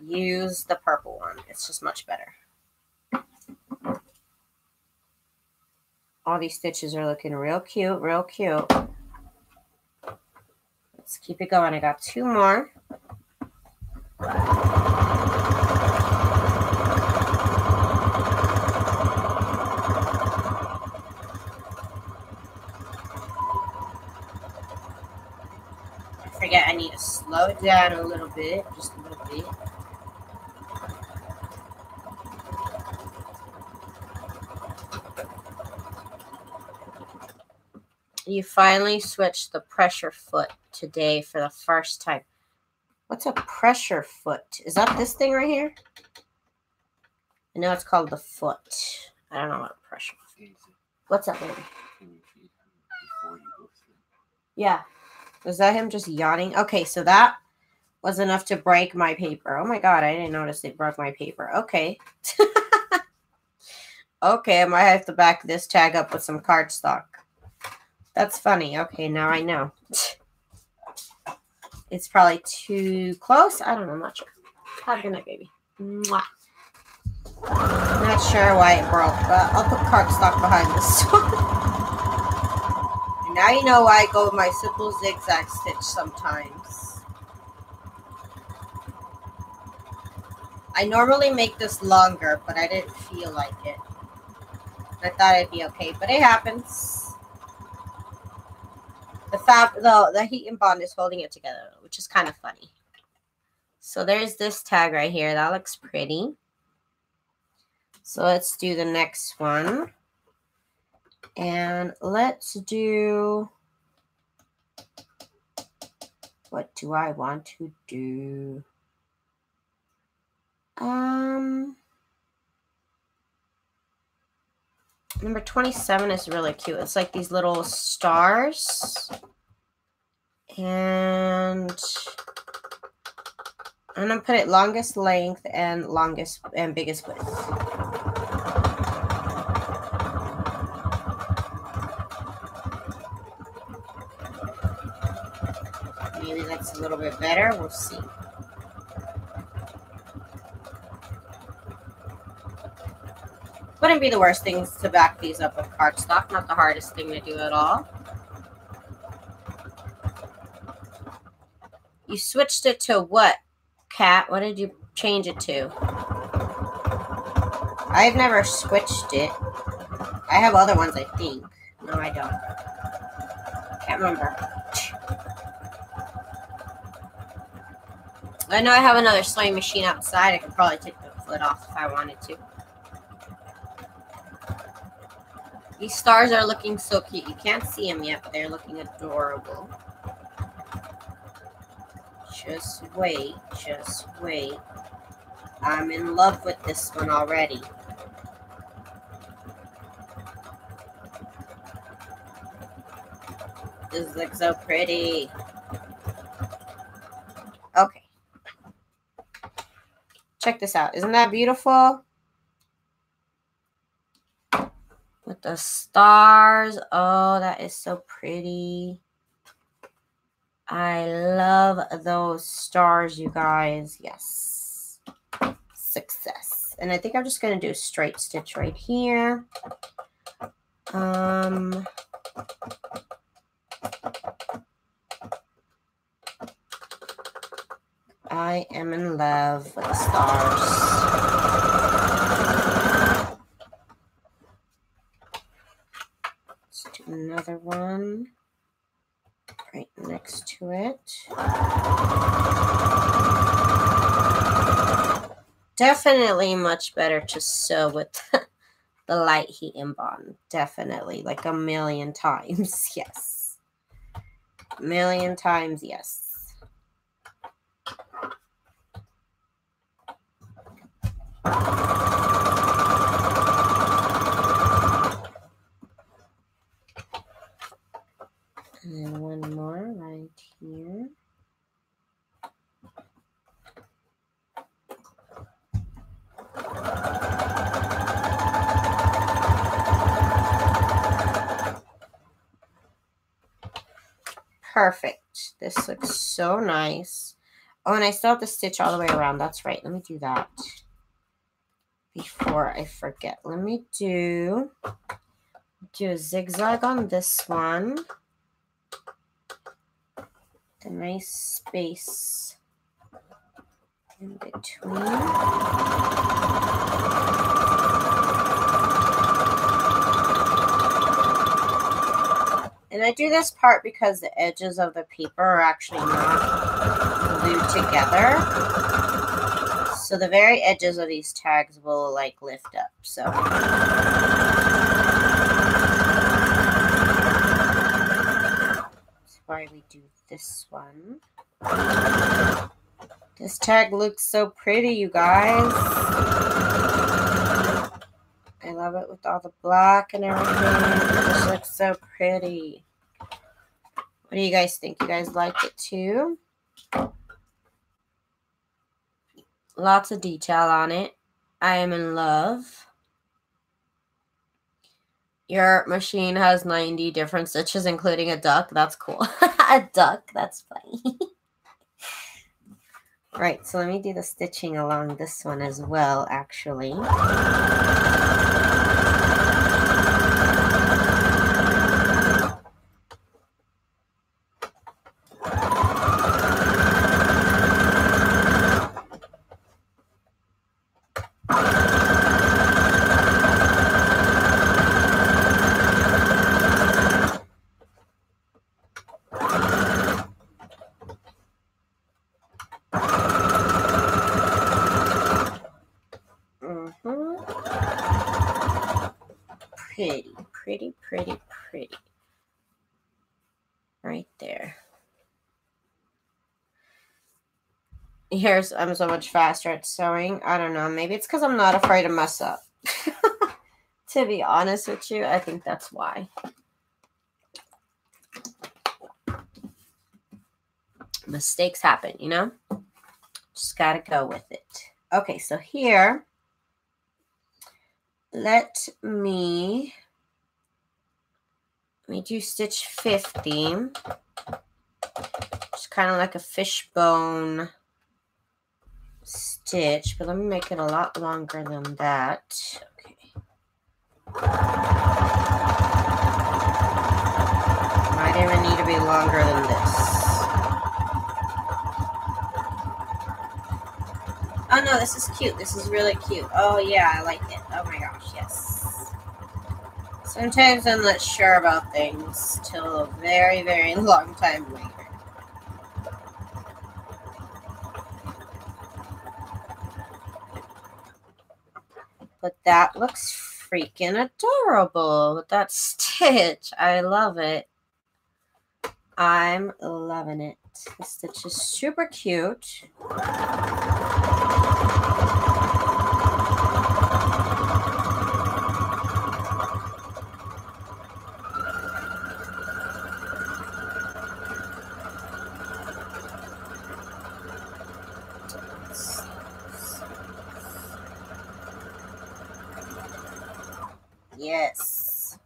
use the purple one. It's just much better. All these stitches are looking real cute, real cute. Let's keep it going. I got 2 more. I forget I need to slow it down a little bit, just a little bit. You finally switched the pressure foot today for the first time. What's a pressure foot? Is that this thing right here? I know it's called the foot. I don't know what a pressure foot is. What's up, baby? Yeah. Was that him just yawning? Okay, so that was enough to break my paper. Oh my god, I didn't notice it broke my paper. Okay. Okay, I might have to back this tag up with some cardstock. That's funny. Okay, now I know. It's probably too close. I don't know. I'm not sure. Have a good night, baby. Mwah. Not sure why it broke, but I'll put cardstock behind this one. And now you know why I go with my simple zigzag stitch sometimes. I normally make this longer, but I didn't feel like it. I thought it'd be okay, but it happens. The HeatNBond is holding it together, which is kind of funny. So there's this tag right here. That looks pretty. So let's do the next one. And let's do... What do I want to do? Number 27 is really cute. It's like these little stars. And I'm going to put it longest length and longest and biggest width. Maybe that's a little bit better. We'll see. Wouldn't be the worst things to back these up with cardstock. Not the hardest thing to do at all. You switched it to what, Kat? What did you change it to? I've never switched it. I have other ones, I think. No, I don't. Can't remember. I know I have another sewing machine outside. I could probably take the foot off if I wanted to. These stars are looking so cute. You can't see them yet, but they're looking adorable. Just wait. Just wait. I'm in love with this one already. This looks so pretty. Okay. Check this out. Isn't that beautiful? With the stars. Oh, that is so pretty. I love those stars, you guys. Yes. Success. And I think I'm just going to do a straight stitch right here. I am in love with the stars. Another one right next to it. Definitely much better to sew with the Lite HeatNBond. Definitely, like a million times, yes. A million times, yes. Perfect. This looks so nice. Oh, and I still have to stitch all the way around. That's right. Let me do that before I forget. Let me do a zigzag on this one. A nice space in between. And I do this part because the edges of the paper are actually not glued together. So the very edges of these tags will like lift up. So that's why we do this one. This tag looks so pretty, you guys. I love it with all the black and everything. It just looks so pretty. What do you guys think? You guys like it too? Lots of detail on it. I am in love. Your machine has 90 different stitches, including a duck. That's cool. A duck. That's funny. Right, so let me do the stitching along this one as well, actually. Pretty, pretty, pretty, pretty. Right there. I'm so much faster at sewing. I don't know. Maybe it's because I'm not afraid to mess up. To be honest with you, I think that's why. Mistakes happen, you know? Just gotta go with it. Okay, so here, let me do stitch 50. Just kind of like a fishbone stitch, but let me make it a lot longer than that. Okay. Might even need to be longer than this. Oh no, this is cute. This is really cute. Oh yeah, I like it. Oh my gosh, yes. Sometimes I'm not sure about things till a very, very long time later. But that looks freaking adorable with that stitch. I love it. I'm loving it. The stitch is super cute. Yes.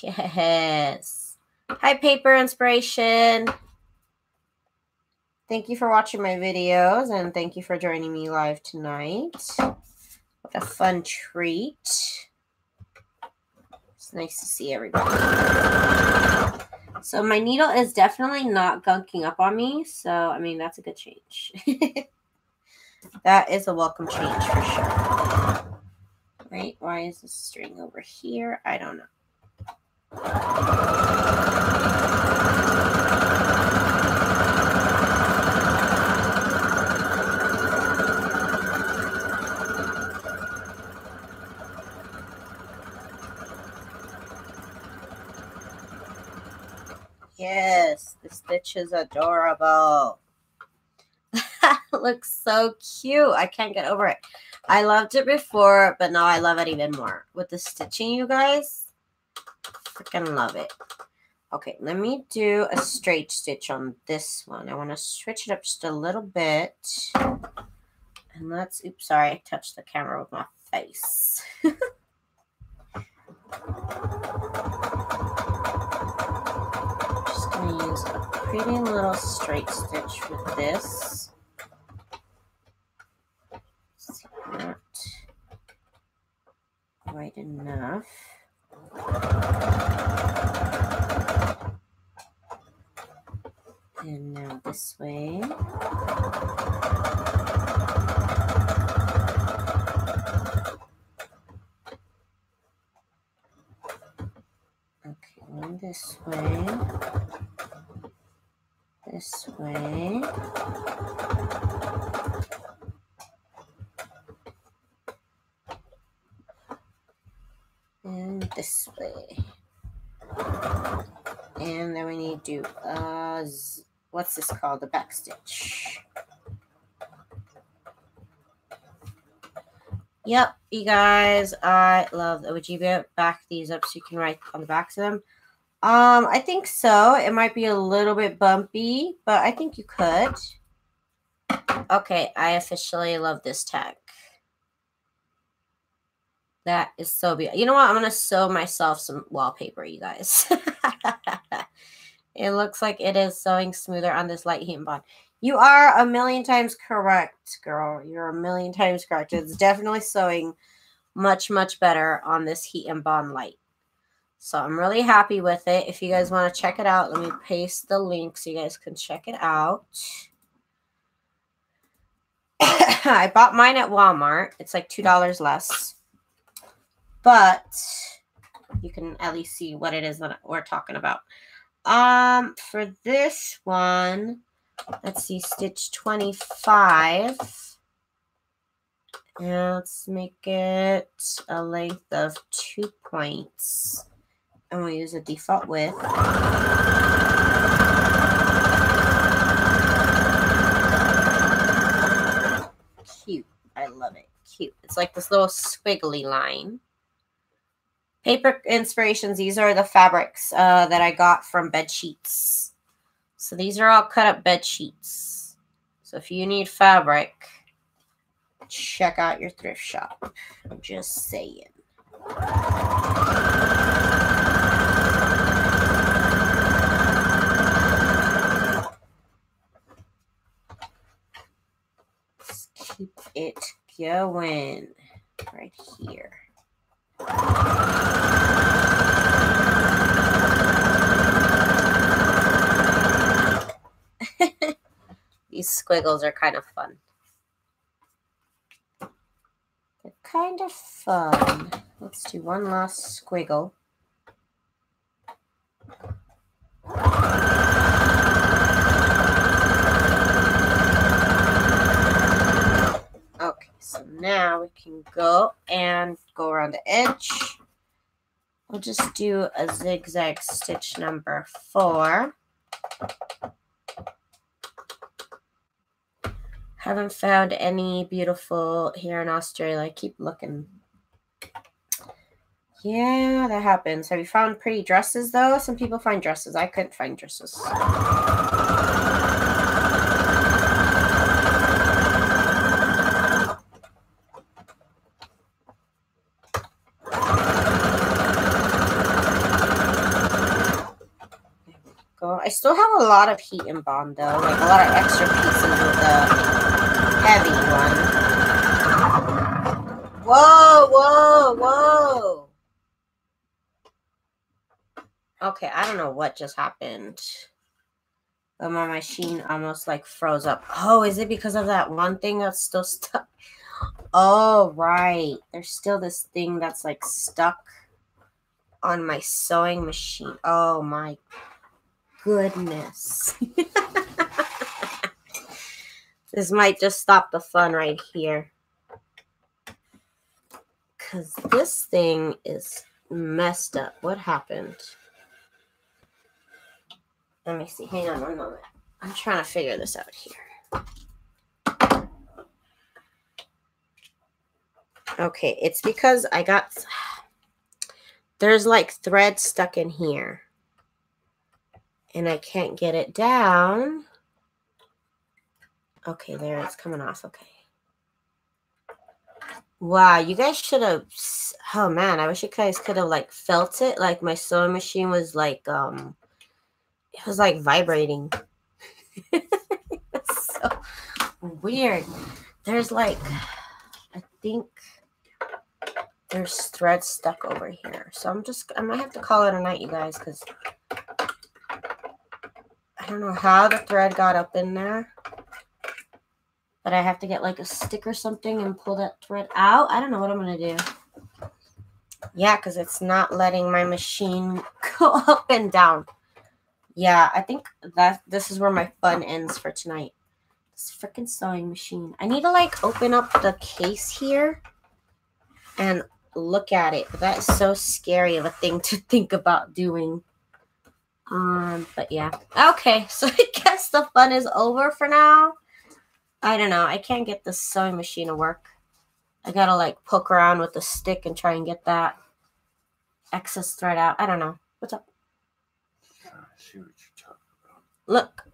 Yes. Hi, Paper Inspiration. Thank you for watching my videos, and thank you for joining me live tonight. What a fun treat. It's nice to see everybody. So my needle is definitely not gunking up on me, so, I mean, that's a good change. That is a welcome change for sure. Right? Why is this string over here? I don't know. Yes, the stitch is adorable. Looks so cute. I can't get over it. I loved it before, but now I love it even more. With the stitching, you guys, freaking love it. Okay, let me do a straight stitch on this one. I want to switch it up just a little bit. And let's, oops, sorry, I touched the camera with my face. pretty little straight stitch with this. See, not quite enough. And now this way. Okay, one this way. This way. And this way. And then we need to do, what's this called? The back stitch. Yep, you guys, I love that. Would you back these up so you can write on the backs of them? I think so. It might be a little bit bumpy, but I think you could. Okay, I officially love this tag. That is so beautiful. You know what? I'm going to sew myself some wallpaper, you guys. It looks like it is sewing smoother on this Lite HeatNBond. You are a million times correct, girl. You're a million times correct. It's definitely sewing much, much better on this HeatNBond Lite. So I'm really happy with it. If you guys want to check it out, let me paste the link so you guys can check it out. I bought mine at Walmart. It's like $2 less. But you can at least see what it is that we're talking about. For this one, let's see, stitch 25. And let's make it a length of 2 points. And we'll use a default width. Cute. I love it. Cute. It's like this little squiggly line. Paper inspirations. These are the fabrics that I got from bed sheets. So these are all cut up bed sheets. So if you need fabric, check out your thrift shop. I'm just saying. Let's keep it going right here. These squiggles are kind of fun. They're kind of fun. Let's do one last squiggle. Okay, so now we can go around the edge. We'll just do a zigzag stitch number 4. Haven't found any beautiful here in Australia. I keep looking. Yeah, that happens. Have you found pretty dresses, though? Some people find dresses. I couldn't find dresses. I still have a lot of HeatNBond, though. Like, a lot of extra pieces with the heavy one. Whoa, whoa, whoa. Okay, I don't know what just happened. But my machine almost, like, froze up. Oh, is it because of that one thing that's still stuck? Oh, right. There's still this thing that's, like, stuck on my sewing machine. Oh, my goodness. This might just stop the fun right here. Because this thing is messed up. What happened? Let me see. Hang on one moment. I'm trying to figure this out here. Okay, it's because I got... There's like thread stuck in here. And I can't get it down. Okay, there, it's coming off. Okay. Wow, you guys should have... Oh, man, I wish you guys could have, like, felt it. Like, my sewing machine was, like, It was like vibrating. It's so weird. There's like, I think there's thread stuck over here. So I might have to call it a night, you guys, because I don't know how the thread got up in there. But I have to get like a stick or something and pull that thread out. I don't know what I'm going to do. Yeah, because it's not letting my machine go up and down. Yeah, I think that this is where my fun ends for tonight. This freaking sewing machine. I need to like open up the case here and look at it. That is so scary of a thing to think about doing. But yeah. Okay, so I guess the fun is over for now. I don't know. I can't get the sewing machine to work. I gotta like poke around with the stick and try and get that excess thread out. I don't know. What's up? I see what you're talking about. Look.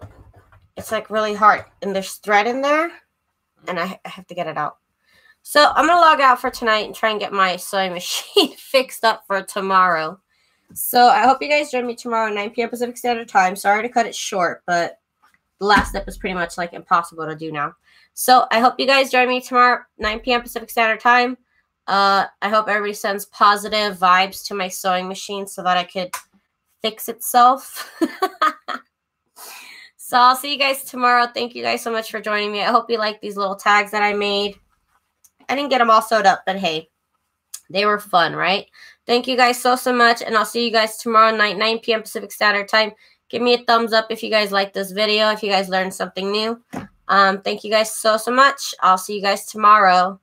It's like really hard. And there's thread in there. And I have to get it out. So I'm going to log out for tonight and try and get my sewing machine fixed up for tomorrow. So I hope you guys join me tomorrow at 9 p.m. Pacific Standard Time. Sorry to cut it short, but the last step is pretty much like impossible to do now. So I hope you guys join me tomorrow, 9 p.m. Pacific Standard Time. I hope everybody sends positive vibes to my sewing machine so that I could fix itself. So I'll see you guys tomorrow. Thank you guys so much for joining me. I hope you like these little tags that I made. I didn't get them all sewed up, but hey, they were fun, right? Thank you guys so much, and I'll see you guys tomorrow night, 9 p.m. Pacific Standard Time. Give me a thumbs up if you guys like this video, if you guys learned something new. Thank you guys so much. I'll see you guys tomorrow.